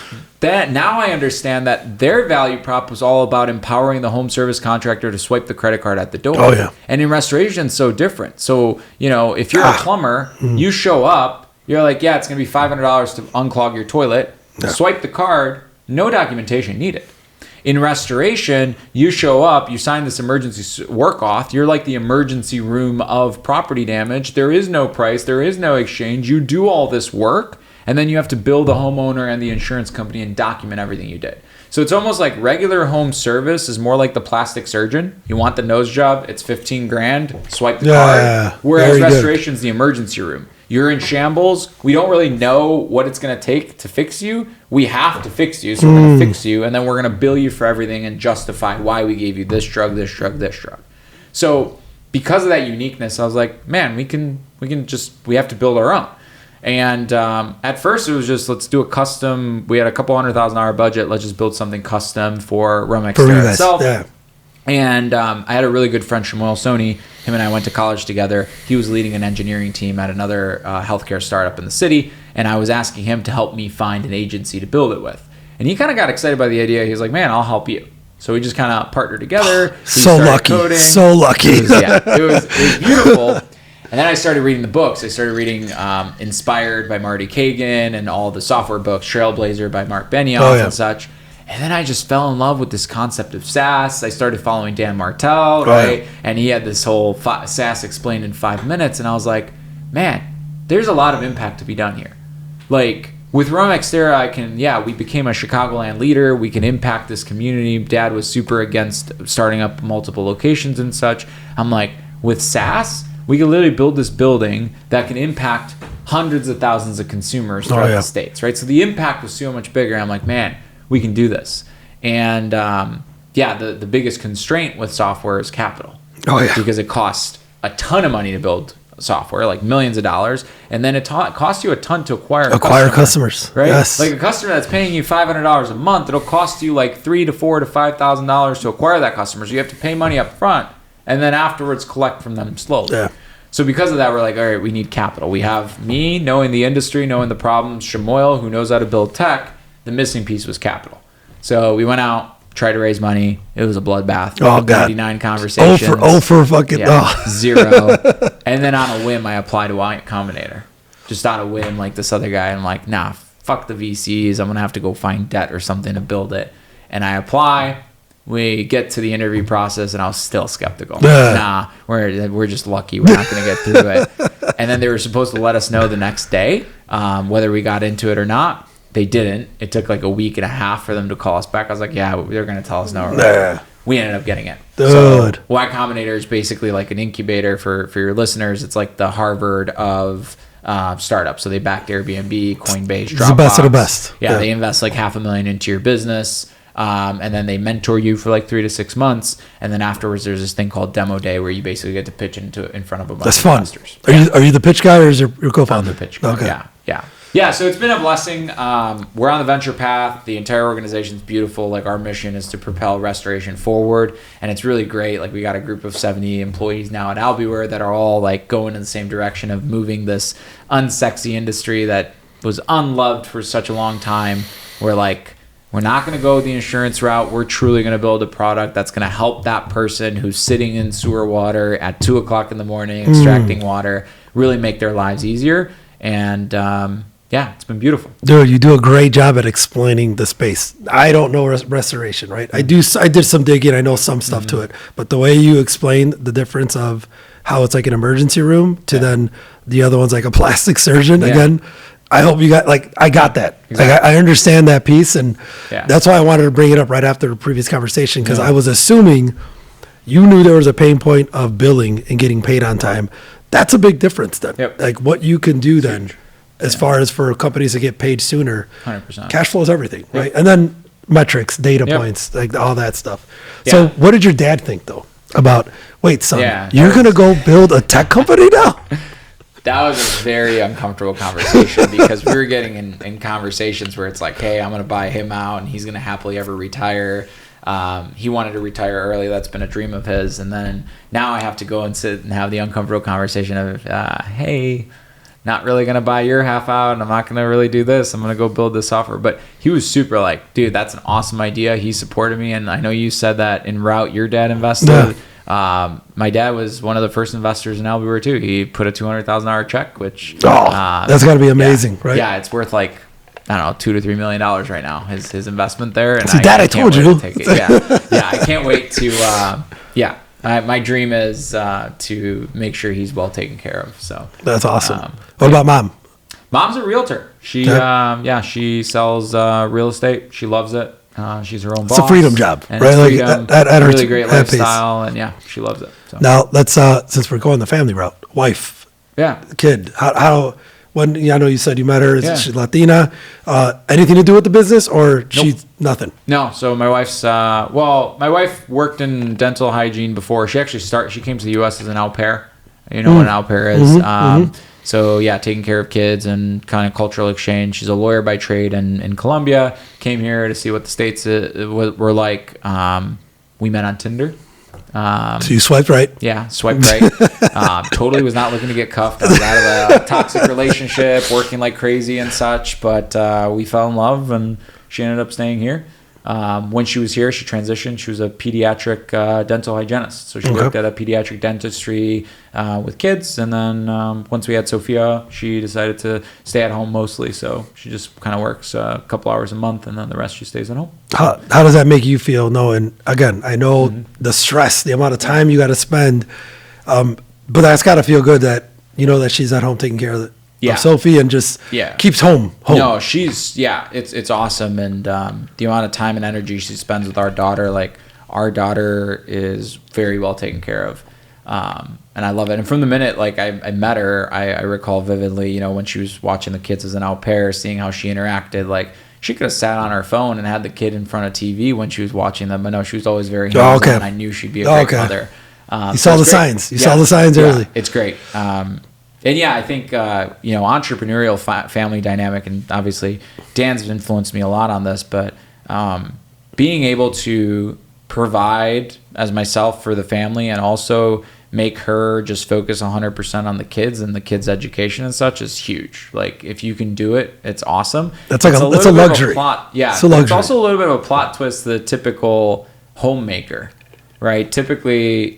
that now I understand that their value prop was all about empowering the home service contractor to swipe the credit card at the door. Oh, yeah. And in restoration, it's so different. So, if you're a plumber, you show up, you're like, yeah, it's going to be $500 to unclog your toilet. Yeah. Swipe the card, no documentation needed. In restoration, you show up, you sign this emergency work auth. You're like the emergency room of property damage. There is no price. There is no exchange. You do all this work, and then you have to bill the homeowner and the insurance company and document everything you did. So it's almost like regular home service is more like the plastic surgeon. You want the nose job, it's 15 grand, swipe the card. Whereas restoration's the emergency room. You're in shambles. We don't really know what it's going to take to fix you. We have to fix you, so we're going to fix you, and then we're going to bill you for everything and justify why we gave you this drug, this drug, this drug. So because of that uniqueness, I was like, man, we have to build our own. And at first it was just, let's do a custom. We had a couple $100,000 budget. Let's just build something custom for Romexterra itself. Yeah. And I had a really good friend, Shmuel Sony. Him and I went to college together. He was leading an engineering team at another healthcare startup in the city. And I was asking him to help me find an agency to build it with. And he kind of got excited by the idea. He was like, man, I'll help you. So we just kind of partnered together. So lucky. So lucky. It was beautiful. And then I started reading the books. I started reading Inspired by Marty Kagan and all the software books, Trailblazer by Mark Benioff and such. And then I just fell in love with this concept of SaaS. I started following Dan Martell, right? And he had this whole SaaS explained in 5 minutes. And I was like, man, there's a lot of impact to be done here. Like with Romexterra, we became a Chicagoland leader. We can impact this community. Dad was super against starting up multiple locations and such. I'm like, with SaaS, we can literally build this building that can impact hundreds of thousands of consumers throughout the states, right? So the impact was so much bigger. I'm like, man, we can do this. And the biggest constraint with software is capital. Because it costs a ton of money to build software, like millions of dollars, and then it costs you a ton to acquire customers, right? Yes. Like a customer that's paying you $500 a month, it'll cost you like $3,000 to $4,000 to $5,000 to acquire that customer. So you have to pay money up front, and then afterwards collect from them slowly. Yeah. So because of that, we're like, all right, we need capital. We have me knowing the industry, knowing the problems, Shmuel, who knows how to build tech. The missing piece was capital. So we went out, tried to raise money. It was a bloodbath. Oh, God. 99 conversations. Zero. And then on a whim, I applied to Y Combinator. Just on a whim, like this other guy. I'm like, nah, fuck the VCs. I'm going to have to go find debt or something to build it. And I apply. We get to the interview process, and I was still skeptical. Nah, we're just lucky. We're not going to get through it. And then they were supposed to let us know the next day whether we got into it or not. They didn't. It took like a week and a half for them to call us back. I was like, yeah, they're going to tell us no. We ended up getting it. Dude. So Y Combinator is basically like an incubator for your listeners. It's like the Harvard of startups. So they backed Airbnb, Coinbase, Dropbox. It's the best of the best. Yeah, they invest like $500,000 into your business. And then they mentor you for like 3 to 6 months, and then afterwards there's this thing called demo day where you basically get to pitch in front of a bunch of investors. Are you the pitch guy, or is your co-founder? I'm the pitch guy. Okay. Yeah. So it's been a blessing. We're on the venture path. The entire organization is beautiful. Like our mission is to propel restoration forward, and it's really great. Like we got a group of 70 employees now at Albieware that are all like going in the same direction of moving this unsexy industry that was unloved for such a long time. We're not going to go the insurance route. We're truly going to build a product that's going to help that person who's sitting in sewer water at 2:00 in the morning, extracting water, really make their lives easier. And it's been beautiful. Dude, you do a great job at explaining the space. I don't know restoration, right? I did some digging. I know some stuff to it. But the way you explained the difference of how it's like an emergency room to then the other one's like a plastic surgeon, again, I hope you got, I got that. Exactly. I understand that piece, and that's why I wanted to bring it up right after the previous conversation, because I was assuming you knew there was a pain point of billing and getting paid on time. That's a big difference then. Yep. Like what you can do then, as far as for companies to get paid sooner. 100%. Cash flow is everything, right? And then metrics, data points, like all that stuff. So what did your dad think though about, wait, son, you're going to go build a tech company now? That was a very uncomfortable conversation because we were getting in conversations where it's like, hey, I'm going to buy him out and he's going to happily ever retire. He wanted to retire early. That's been a dream of his. And then now I have to go and sit and have the uncomfortable conversation of, hey, not really going to buy your half out, and I'm not going to really do this. I'm going to go build this software. But he was super like, dude, that's an awesome idea. He supported me. And I know you said that in route your dad invested. Yeah. My dad was one of the first investors in Albieware too. He put a $200,000 check, which that's got to be amazing, right? Yeah, it's worth like I don't know, $2 to $3 million right now. His investment there. And See, Dad, I told you. Yeah, I can't wait to. My dream is to make sure he's well taken care of. So that's awesome. What about mom? Mom's a realtor. She she sells real estate. She loves it. She's her own boss. It's a freedom job, and right? Like freedom, that really great lifestyle, and she loves it. So. Now let's since we're going the family route, wife, kid, how when I know you said you met her, she's Latina. Anything to do with the business, or she's nothing? No. So my wife's my wife worked in dental hygiene before. She actually she came to the U.S. as an au pair. You know what an au pair is. So taking care of kids and kind of cultural exchange. She's a lawyer by trade in Colombia. Came here to see what the States were like. We met on Tinder. So you swiped right? Yeah, swiped right. Totally was not looking to get cuffed. I was out of a toxic relationship, working like crazy and such. But we fell in love, and she ended up staying here. When she was here, she transitioned. She was a pediatric dental hygienist. So she worked at a pediatric dentistry with kids. And then once we had Sophia, she decided to stay at home mostly. So she just kind of works a couple hours a month, and then the rest she stays at home. How does that make you feel knowing, again, I know the stress, the amount of time you got to spend, but that's got to feel good that you know that she's at home taking care of Sophie and just keeps home. No, she's it's awesome, and the amount of time and energy she spends with our daughter, like our daughter is very well taken care of, and I love it. And from the minute like I met her, I recall vividly, when she was watching the kids as an au pair, seeing how she interacted. Like she could have sat on her phone and had the kid in front of TV when she was watching them, but no, she was always very hands-on. I knew she'd be a great mother. You saw the signs. You saw the signs early. It's great. And I think, entrepreneurial family dynamic, and obviously Dan's influenced me a lot on this, but being able to provide as myself for the family and also make her just focus 100% on the kids and the kids' education and such is huge. Like if you can do it, it's awesome. That's like it's a luxury. It's a luxury. It's also a little bit of a plot twist, the typical homemaker, right? Typically,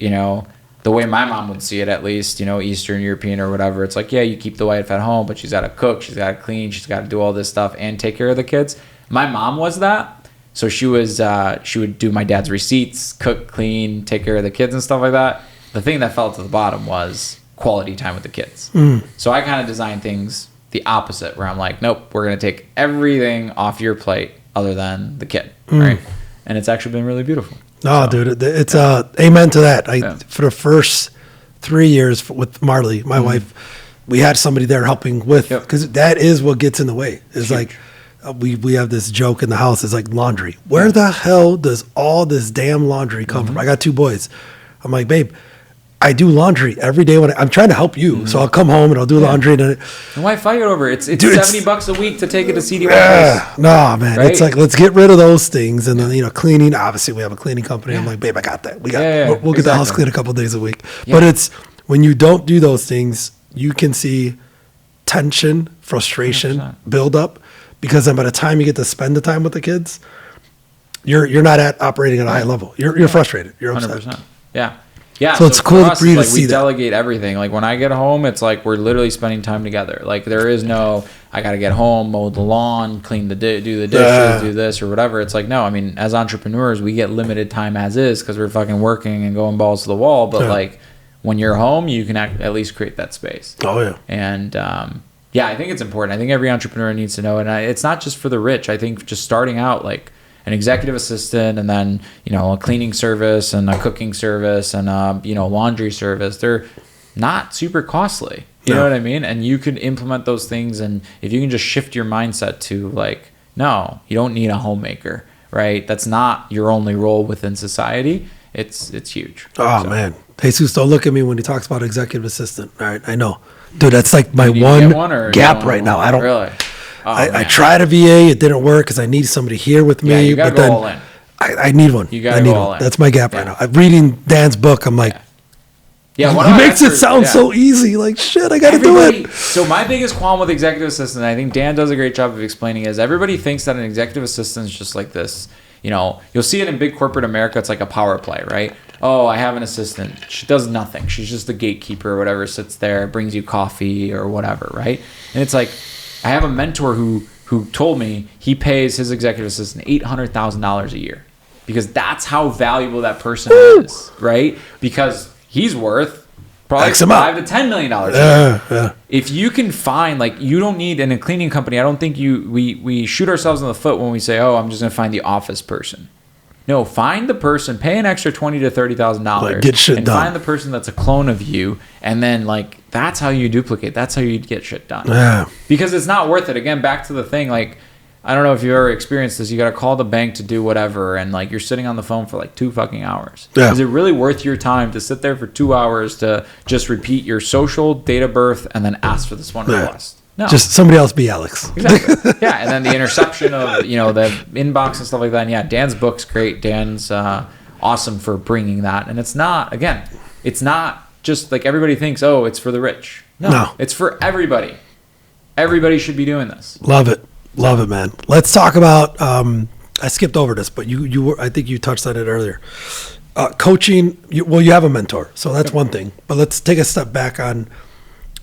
the way my mom would see it, at least, Eastern European or whatever, it's like, you keep the wife at home, but she's got to cook, she's got to clean, she's got to do all this stuff and take care of the kids. My mom was that. So she would do my dad's receipts, cook, clean, take care of the kids and stuff like that. The thing that fell to the bottom was quality time with the kids. So I kind of designed things the opposite, where I'm like, nope, we're going to take everything off your plate other than the kid, right? And it's actually been really beautiful. Oh, dude, it's amen to that. For the first 3 years with Marley, my wife, we had somebody there helping with, because that is what gets in the way. It's like we have this joke in the house. It's like laundry. Where the hell does all this damn laundry come from? I got 2 boys. I'm like, babe, I do laundry every day when I'm trying to help you. So I'll come home and I'll do laundry. And why fight over it? It's $70 a week to take it to CD1. No, man. Right? It's like, let's get rid of those things. And then, cleaning, obviously we have a cleaning company. I'm like, babe, I got that. We'll get the house clean a couple of days a week. But it's when you don't do those things, you can see tension, frustration 100%. Build up, because then by the time you get to spend the time with the kids, you're not operating at a high level. You're frustrated. You're upset. 100%. Yeah. So it's cool for you to see that. We that. delegate everything. Like when I get home, it's like we're literally spending time together. Like there is no, I got to get home, mow the lawn, do the dishes, do this or whatever. It's like, no, I mean, as entrepreneurs, we get limited time as is because we're fucking working and going balls to the wall. But like when you're home, you can at least create that space. Oh, yeah. And I think it's important. I think every entrepreneur needs to know. And it's not just for the rich. I think just starting out, like, an executive assistant and then, a cleaning service and a cooking service and laundry service. They're not super costly. You know what I mean? And you can implement those things. And if you can just shift your mindset to like, no, you don't need a homemaker, right? That's not your only role within society. It's huge. Oh, man. Jesus, don't look at me when he talks about executive assistant. All right. I know. Dude, that's like my one gap right now. I don't really. Oh, I tried a VA. It didn't work because I need somebody here with me. You gotta go all in. I need one. You gotta go all in. That's my gap right now. I'm reading Dan's book. I'm like, he makes it sound so easy. Like, shit, I got to do it. So my biggest qualm with executive assistant, I think Dan does a great job of explaining, is everybody thinks that an executive assistant is just like this. You'll see it in big corporate America. It's like a power play, right? Oh, I have an assistant. She does nothing. She's just the gatekeeper or whatever, sits there, brings you coffee or whatever, right? And it's like, I have a mentor who who told me he pays his executive assistant $800,000 a year because that's how valuable that person is, right? Because he's worth probably $5 to $10 million a year. Yeah. If you can find, like, you don't need in a cleaning company. I don't think we shoot ourselves in the foot when we say, oh, I'm just going to find the office person. No, find the person, pay an extra $20,000 to $30,000, like, get shit and done. Find the person that's a clone of you, and then like that's how you duplicate. That's how you get shit done. Yeah. Because it's not worth it. Again, back to the thing, like I don't know if you've ever experienced this. You got to call the bank to do whatever, and like you're sitting on the phone for like 2 fucking hours. Yeah. Is it really worth your time to sit there for 2 hours to just repeat your social, date of birth, and then ask for this one request? No. Just somebody else be Alex. Exactly. Yeah, and then the interception of the inbox and stuff like that. And yeah, Dan's book's great. Dan's awesome for bringing that. And it's not just like everybody thinks, oh, it's for the rich. No. It's for everybody. Everybody should be doing this. Love it, man. Let's talk about. I skipped over this, but you were. I think you touched on it earlier. Coaching. You have a mentor, so that's one thing. But let's take a step back on.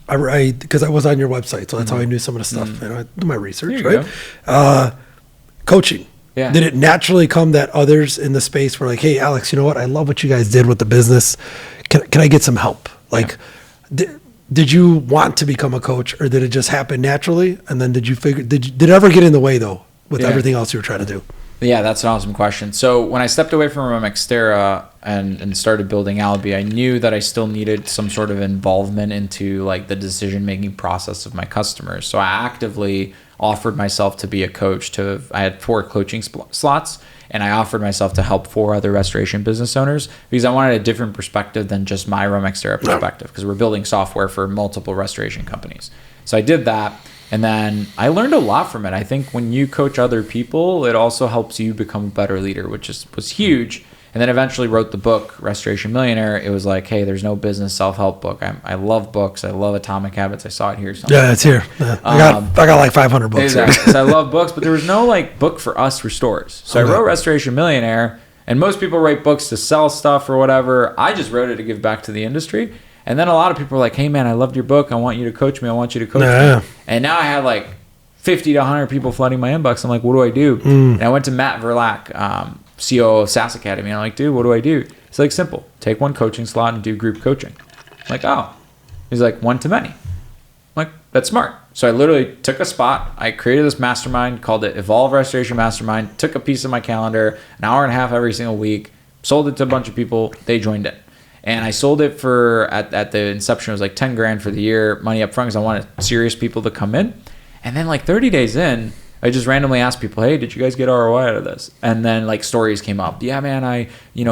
Because I was on your website, so that's how I knew some of the stuff. I do my research, right? Coaching. Yeah. Did it naturally come that others in the space were like, "Hey, Alex, you know what? I love what you guys did with the business. Can I get some help?" Like, did you want to become a coach, or did it just happen naturally? And then did it ever get in the way though with everything else you were trying to do? Yeah, that's an awesome question. So when I stepped away from Romexterra and started building Albi, I knew that I still needed some sort of involvement into like the decision-making process of my customers. So I actively offered myself to be a coach. I had 4 coaching slots, and I offered myself to help 4 other restoration business owners because I wanted a different perspective than just my Romexterra perspective, because we're building software for multiple restoration companies. So I did that. And then I learned a lot from it. I think when you coach other people, it also helps you become a better leader, which was huge. And then eventually wrote the book, Restoration Millionaire. It was like, hey, there's no business self-help book. I love books. I love Atomic Habits. I saw it here somewhere. Yeah, it's here. Yeah. I got like 500 books. Exactly. So I love books, but there was no like book for us restorers. So I wrote Restoration Millionaire, and most people write books to sell stuff or whatever. I just wrote it to give back to the industry. And then a lot of people are like, hey, man, I loved your book. I want you to coach me. I want you to coach me. And now I had like 50 to 100 people flooding my inbox. I'm like, what do I do? And I went to Matt Verlack, CEO of SaaS Academy. And I'm like, dude, what do I do? It's like simple. Take 1 coaching slot and do group coaching. I'm like, oh. He's like, 1 to many. I'm like, that's smart. So I literally took a spot. I created this mastermind, called it Evolve Restoration Mastermind, took a piece of my calendar, an hour and a half every single week, sold it to a bunch of people. They joined it. And I sold it for, at the inception, it was like 10 grand for the year, money up front, because I wanted serious people to come in. And then like 30 days in, I just randomly asked people, hey, did you guys get ROI out of this? And then like stories came up. Yeah, man, I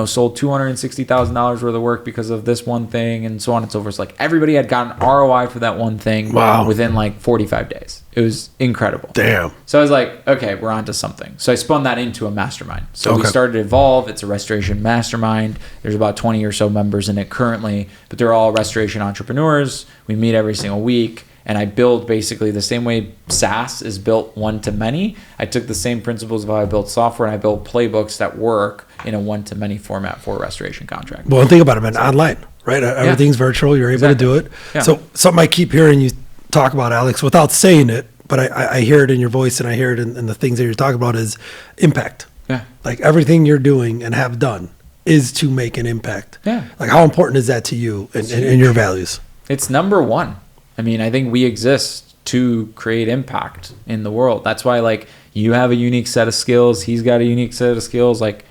sold $260,000 worth of work because of this one thing, and so on and so forth. It's like everybody had gotten ROI for that one thing within like 45 days. It was incredible. Damn. So I was like, okay, we're onto something. So I spun that into a mastermind. So we started Evolve. It's a restoration mastermind. There's about 20 or so members in it currently, but they're all restoration entrepreneurs. We meet every single week. And I build basically the same way SaaS is built 1 to many. I took the same principles of how I built software, and I built playbooks that work in a 1 to many format for a restoration contract. Well, think about it, man. Online, right? Everything's virtual. You're able to do it. Yeah. So something I keep hearing you talk about, Alex, without saying it, but I hear it in your voice and I hear it in the things that you're talking about, is impact. Yeah. Like everything you're doing and have done is to make an impact. Yeah. Like how important is that to you and your values? It's number 1. I mean, I think we exist to create impact in the world. That's why, like, you have a unique set of skills. He's got a unique set of skills. Like,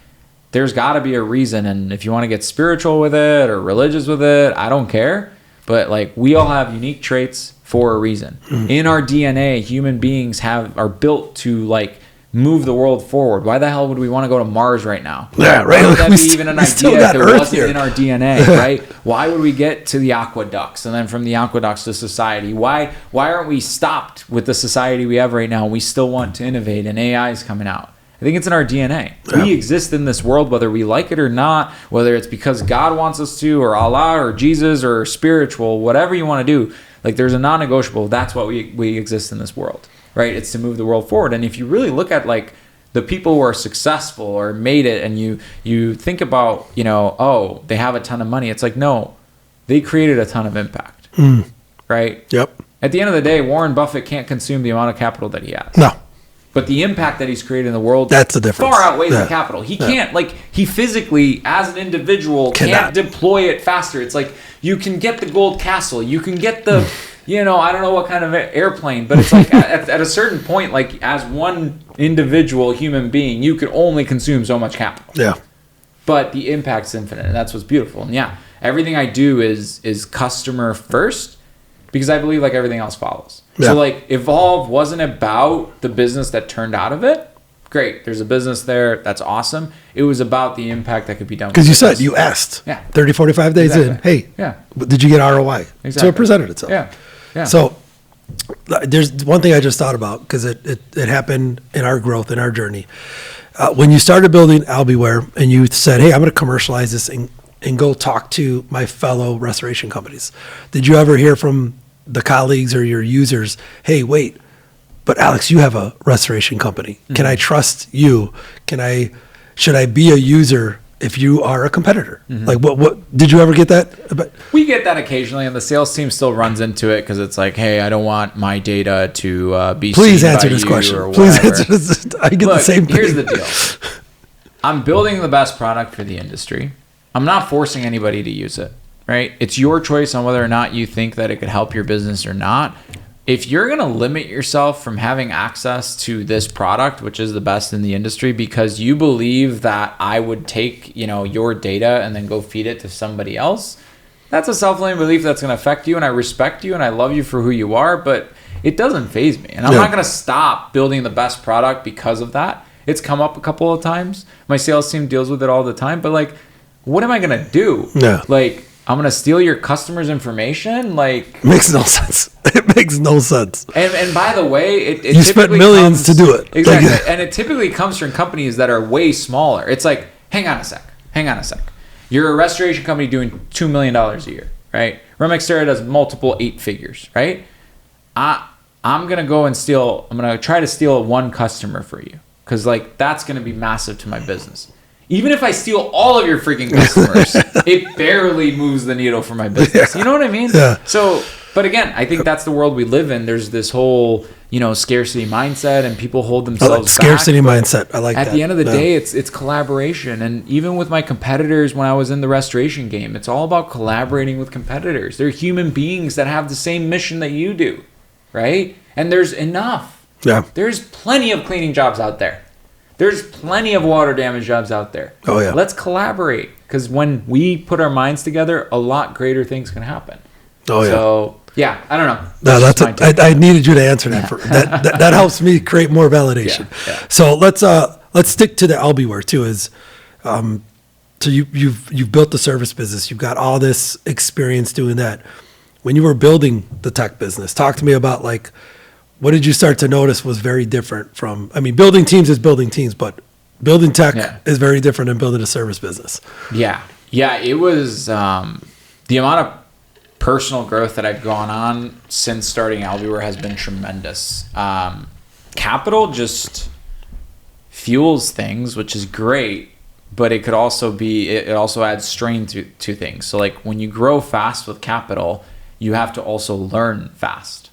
there's got to be a reason. And if you want to get spiritual with it or religious with it, I don't care. But, like, we all have unique traits for a reason. In our DNA, human beings are built to, like, move the world forward. Why the hell would we want to go to Mars right now? Yeah, right. Why would that be even an idea if it wasn't in our DNA, right? Why would we get to the aqueducts and then from the aqueducts to society? Why aren't we stopped with the society we have right now? We still want to innovate, and AI is coming out. I think it's in our DNA. Yeah. We exist in this world whether we like it or not, whether it's because God wants us to, or Allah or Jesus or spiritual, whatever you want to do. Like, there's a non-negotiable. That's why we exist in this world. Right, it's to move the world forward. And if you really look at like the people who are successful or made it, and you think about, oh, they have a ton of money. It's like, no, they created a ton of impact. Right? Yep. At the end of the day, Warren Buffett can't consume the amount of capital that he has. No. But the impact that he's created in the world, that's the difference. Far outweighs the capital. He can't, like, he physically, as an individual, can't deploy it faster. It's like, you can get the gold castle, you can get the, I don't know what kind of airplane, but it's like, at a certain point, like, as one individual human being, you can only consume so much capital. Yeah. But the impact's infinite, and that's what's beautiful. And everything I do is customer first, because I believe, like, everything else follows. Yeah. So, like, Evolve wasn't about the business that turned out of it. Great. There's a business there. That's awesome. It was about the impact that could be done. Because you asked 30, 45 days in, hey, did you get ROI? Exactly. So it presented itself. Yeah. So there's one thing I just thought about, because it happened in our growth, in our journey. When you started building Albieware and you said, hey, I'm going to commercialize this and go talk to my fellow restoration companies, did you ever hear from the colleagues or your users, hey, wait, but Alex, you have a restoration company. Mm-hmm. Can I trust you? Should I be a user if you are a competitor? Mm-hmm. Like, what did you ever get that? We get that occasionally, and the sales team still runs into it, because it's like, hey, I don't want my data to be Please seen answer by this you question. Or Please whatever. answer this. I get the same thing. Here's the deal. I'm building the best product for the industry. I'm not forcing anybody to use it, right? It's your choice on whether or not you think that it could help your business or not. If you're going to limit yourself from having access to this product, which is the best in the industry, because you believe that I would take, your data and then go feed it to somebody else, that's a self-limiting belief that's going to affect you. And I respect you and I love you for who you are, but it doesn't faze me. And I'm not going to stop building the best product because of that. It's come up a couple of times. My sales team deals with it all the time, but, like, what am I going to do? Yeah. Like, I'm going to steal your customers' information? Like, makes no sense. It makes no sense. And by the way, it you spent millions to do it. Exactly. And it typically comes from companies that are way smaller. It's like, hang on a sec. You're a restoration company doing $2 million a year, right? Romexterra does multiple 8 figures, right? I'm going to try to steal one customer for you, because, like, that's going to be massive to my business. Even if I steal all of your freaking customers, it barely moves the needle for my business. You know what I mean? Yeah. So, but again, I think that's the world we live in. There's this whole, scarcity mindset, and people hold themselves back. Scarcity mindset. I like that. At the end of the day, it's collaboration. And even with my competitors, when I was in the restoration game, it's all about collaborating with competitors. They're human beings that have the same mission that you do, right? And there's enough. Yeah. There's plenty of cleaning jobs out there. There's plenty of water damage jobs out there. Oh, yeah. Let's collaborate, because when we put our minds together, a lot greater things can happen. Oh, yeah. So, I don't know. No, I needed you to answer that. That helps me create more validation. Yeah. So let's stick to the Albieware too. So you've built the service business. You've got all this experience doing that. When you were building the tech business, talk to me about, like, what did you start to notice was very different from, building teams is building teams, but building tech is very different than building a service business. Yeah. It was the amount of personal growth that I've gone on since starting Albieware has been tremendous. Capital just fuels things, which is great, but it also adds strain to things. So, like, when you grow fast with capital, you have to also learn fast.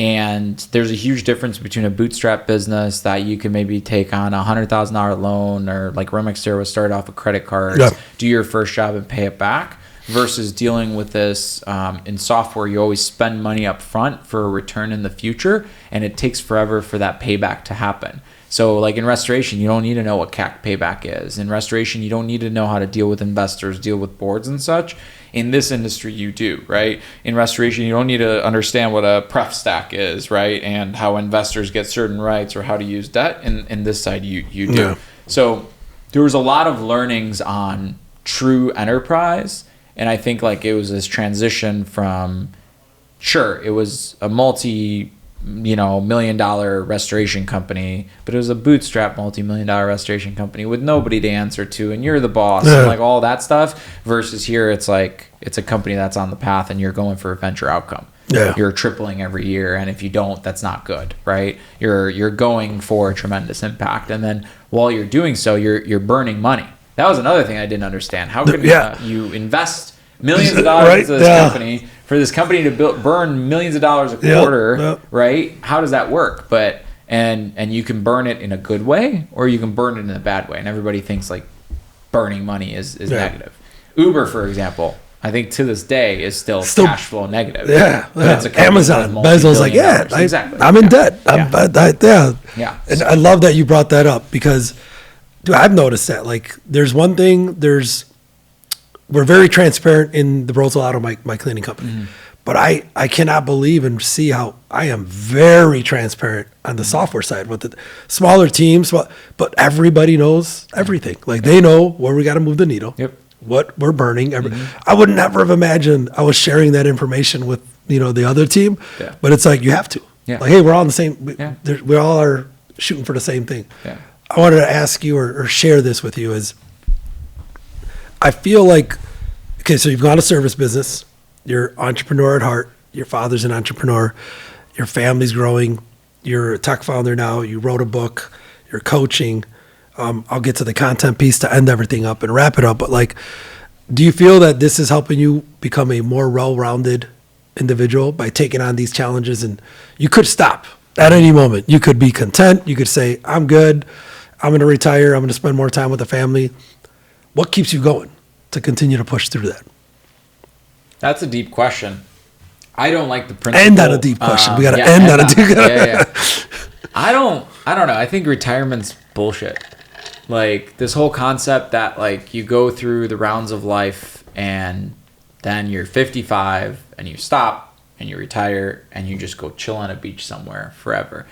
And there's a huge difference between a bootstrap business that you can maybe take on a $100,000 loan, or like Romexterra was started off with credit cards, do your first job and pay it back, versus dealing with this in software. You always spend money up front for a return in the future, and it takes forever for that payback to happen. So, like, in restoration, you don't need to know what CAC payback is. In restoration, you don't need to know how to deal with investors, deal with boards and such. In this industry, you do, right? In restoration, you don't need to understand what a pref stack is, right? And how investors get certain rights, or how to use debt. In this side, you do. Yeah. So there was a lot of learnings on true enterprise. And I think, like, it was this transition from, it was a multi-million-dollar restoration company, but it was a bootstrap multi-million-dollar restoration company with nobody to answer to, and you're the boss, and, like, all that stuff. Versus here, it's like, it's a company that's on the path, and you're going for a venture outcome. Yeah. You're tripling every year, and if you don't, that's not good, right? You're going for a tremendous impact, and then while you're doing so, you're burning money. That was another thing I didn't understand. How could you invest millions of dollars into this company, for this company to burn millions of dollars a quarter, right? How does that work? But and you can burn it in a good way or you can burn it in a bad way. And everybody thinks like burning money is negative. Uber, for example, I think to this day is still cash flow negative. Yeah. It's Amazon. Bezos like, exactly. I'm in debt. Yeah. And I love that you brought that up because, dude, I've noticed that. Like, there's one thing. We're very transparent in the Rosal Auto, my cleaning company. Mm-hmm. But I cannot believe and see how I am very transparent on the software side with the smaller teams, but everybody knows everything. Like they know where we got to move the needle, what we're burning. I would never have imagined I was sharing that information with the other team, but it's like you have to. Like, hey, we're all in the same. We all are shooting for the same thing. I wanted to ask you or share this with you is I feel like, okay, so you've gone to service business. You're entrepreneur at heart. Your father's an entrepreneur. Your family's growing. You're a tech founder now. You wrote a book. You're coaching. I'll get to the content piece to end everything up and wrap it up. But like, do you feel that this is helping you become a more well-rounded individual by taking on these challenges? And you could stop at any moment. You could be content. You could say, I'm good. I'm going to retire. I'm going to spend more time with the family. What keeps you going to continue to push through that? That's a deep question. I don't like the principle. End on a deep question. We got to end on a deep question. I don't know. I think retirement's bullshit. Like this whole concept that like you go through the rounds of life and then you're 55 and you stop and you retire and you just go chill on a beach somewhere forever.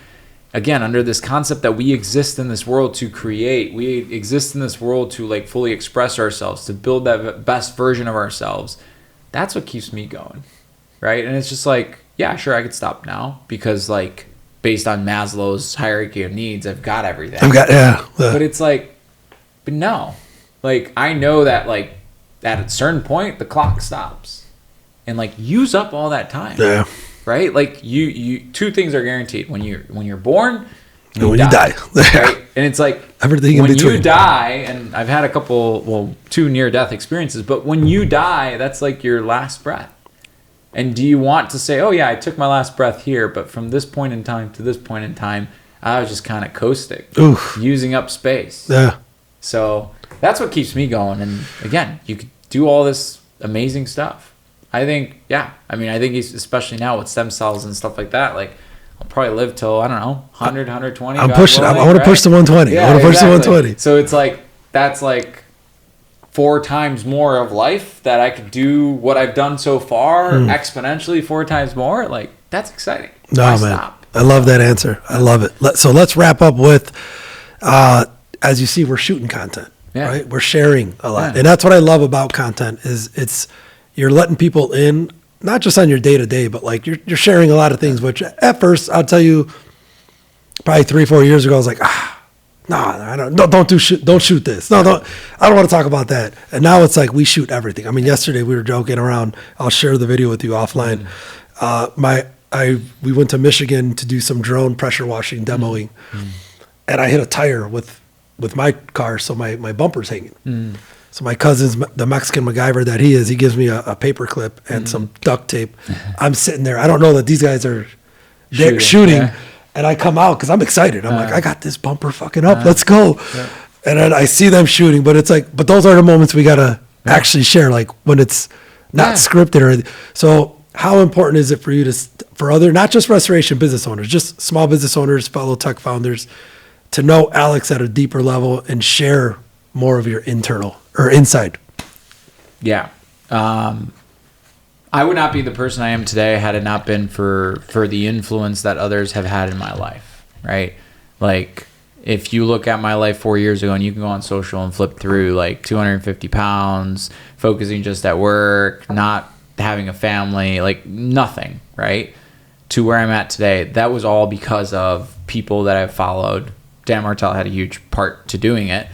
Again, under this concept that we exist in this world to create, we exist in this world to like fully express ourselves, to build that best version of ourselves. That's what keeps me going, right? And it's just like, yeah, sure, I could stop now because like based on Maslow's hierarchy of needs, I've got everything. But it's like, but no, like I know that like at a certain point the clock stops, and like use up all that time. Right? Like you two things are guaranteed when you're born. And when you die. Right? And it's like everything when in between. you die, and I've had two near-death experiences, but when you die, that's like your last breath. And do you want to say, oh yeah, I took my last breath here, but from this point in time to this point in time, I was just kind of coasting, using up space. So that's what keeps me going. And again, you could do all this amazing stuff. I think, I think especially now with stem cells and stuff like that, like I'll probably live till, I don't know, 100, 120. I'm pushing. I want to push to 120. I want to push to 120. So it's like, that's like 4 times more of life that I could do what I've done so far exponentially 4 times more. Like, that's exciting. No, man. Stop? I love that answer. I love it. So let's wrap up with, as you see, we're shooting content, right? We're sharing a lot. And that's what I love about content is you're letting people in, not just on your day-to-day, but like you're sharing a lot of things, which at first, I'll tell you, probably 3-4 years ago, I was like, don't shoot this. I don't want to talk about that. And now it's like we shoot everything. I mean, yesterday we were joking around. I'll share the video with you offline. We went to Michigan to do some drone pressure washing demoing, and I hit a tire with my car, so my bumper's hanging. So my cousin's the Mexican MacGyver that he is. He gives me a paper clip and some duct tape. I'm sitting there. I don't know that these guys are shooting. And I come out because I'm excited. I'm like, I got this bumper fucking up. Let's go. And then I see them shooting, but it's like, but those are the moments we got to actually share, like when it's not scripted or so. How important is it for you for other, not just restoration business owners, just small business owners, fellow tech founders, to know Alex at a deeper level and share more of your internal or inside? I would not be the person I am today had it not been for the influence that others have had in my life, right? Like, if you look at my life 4 years ago and you can go on social and flip through like 250 pounds, focusing just at work, not having a family, like nothing, right? To where I'm at today, that was all because of people that I've followed. Dan Martell had a huge part to doing it.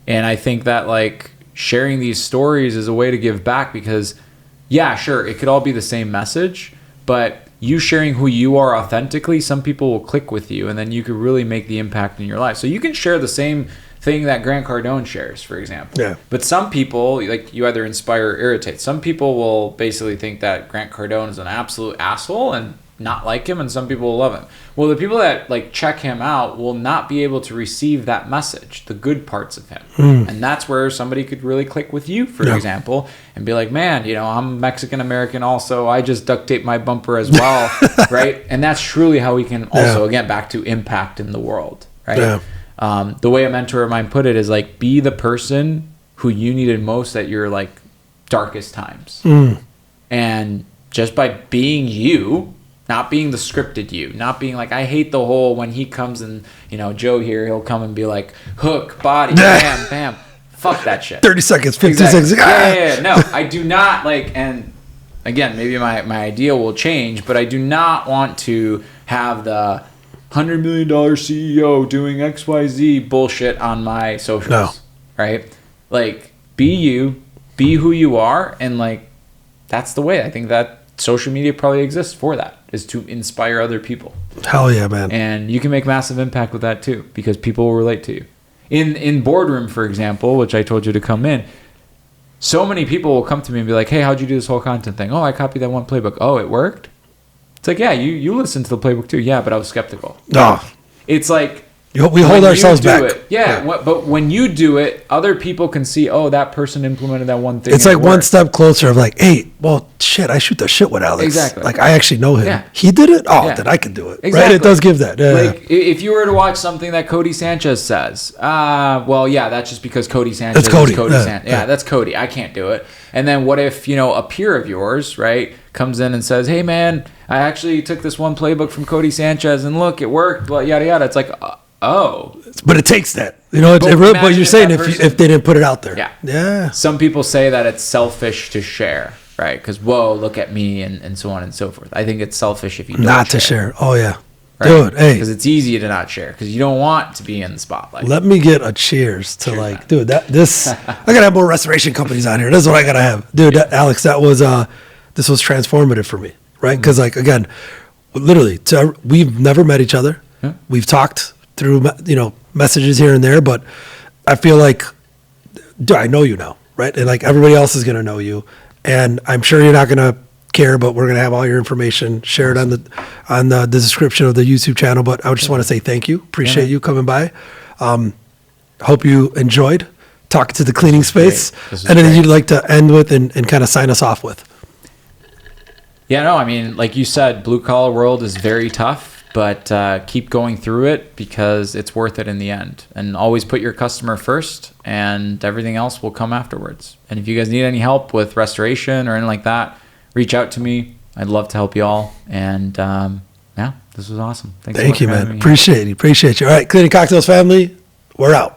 And I think that like sharing these stories is a way to give back because sure, it could all be the same message, but you sharing who you are authentically, some people will click with you and then you could really make the impact in your life. So you can share the same thing that Grant Cardone shares, for example. But some people, like, you either inspire or irritate. Some people will basically think that Grant Cardone is an absolute asshole, and not like him and some people will love him. Well, the people that like check him out will not be able to receive that message, the good parts of him. And that's where somebody could really click with you, for example, and be like, man, you know, I'm Mexican American also. I just duct tape my bumper as well, right? And that's truly how we can also, again, back to impact in the world, right? The way a mentor of mine put it is like, be the person who you needed most at your like darkest times. And just by being you, not being the scripted you, not being like, I hate the whole, when he comes and, you know, Joe here, he'll come and be like, hook, body, bam, bam. Fuck that shit. 30 seconds, 50 seconds. Yeah. No, I do not like, and again, maybe my idea will change, but I do not want to have the $100 million CEO doing XYZ bullshit on my socials. Right? Like, be you, be who you are, and like, that's the way. I think that social media probably exists for that, is to inspire other people. Hell yeah, man. And you can make massive impact with that too, because people will relate to you. In boardroom, for example, which I told you to come in, so many people will come to me and be like, hey, how'd you do this whole content thing? Oh, I copied that one playbook. Oh, it worked? It's like, yeah, you listened to the playbook too. Yeah, but I was skeptical. It's like, we hold ourselves back. But when you do it, other people can see, oh, that person implemented that one thing. It's like one step closer of like, hey, well, shit, I shoot the shit with Alex. Exactly. Like, I actually know him. Yeah. He did it? Oh, then I can do it. Exactly. Right? It does give that. Like, if you were to watch something that Cody Sanchez says, well, yeah, that's just because Cody Sanchez that's Cody. Is Cody Sanchez. Yeah, that's Cody. I can't do it. And then what if, you know, a peer of yours, right, comes in and says, hey, man, I actually took this one playbook from Cody Sanchez and look, it worked, yada, yada. It's like, oh. But it takes that. You know, what you're saying if they didn't put it out there. Yeah. Some people say that it's selfish to share, right? Because, whoa, look at me and so on and so forth. I think it's selfish if you don't not to share. Oh, yeah. Right? Dude, hey. Because it's easy to not share because you don't want to be in the spotlight. Let me get a cheers to dude, I got to have more restoration companies on here. This is what I got to have. Dude, Alex, this was transformative for me, right? Because, like, again, literally, we've never met each other. Yeah. We've talked through, you know, messages here and there, but I feel like, dude, I know you now, right? And like everybody else is going to know you, and I'm sure you're not going to care, but we're going to have all your information shared on the description of the YouTube channel. But I just want to say thank you. Appreciate you coming by. Hope you enjoyed talking to the cleaning space. And then you'd like to end with and kind of sign us off with. Yeah, no, I mean, like you said, blue collar world is very tough. But keep going through it because it's worth it in the end. And always put your customer first and everything else will come afterwards. And if you guys need any help with restoration or anything like that, reach out to me. I'd love to help you all. And yeah, this was awesome. Thank you, man. Appreciate you. All right, Cleaning Cocktails family, we're out.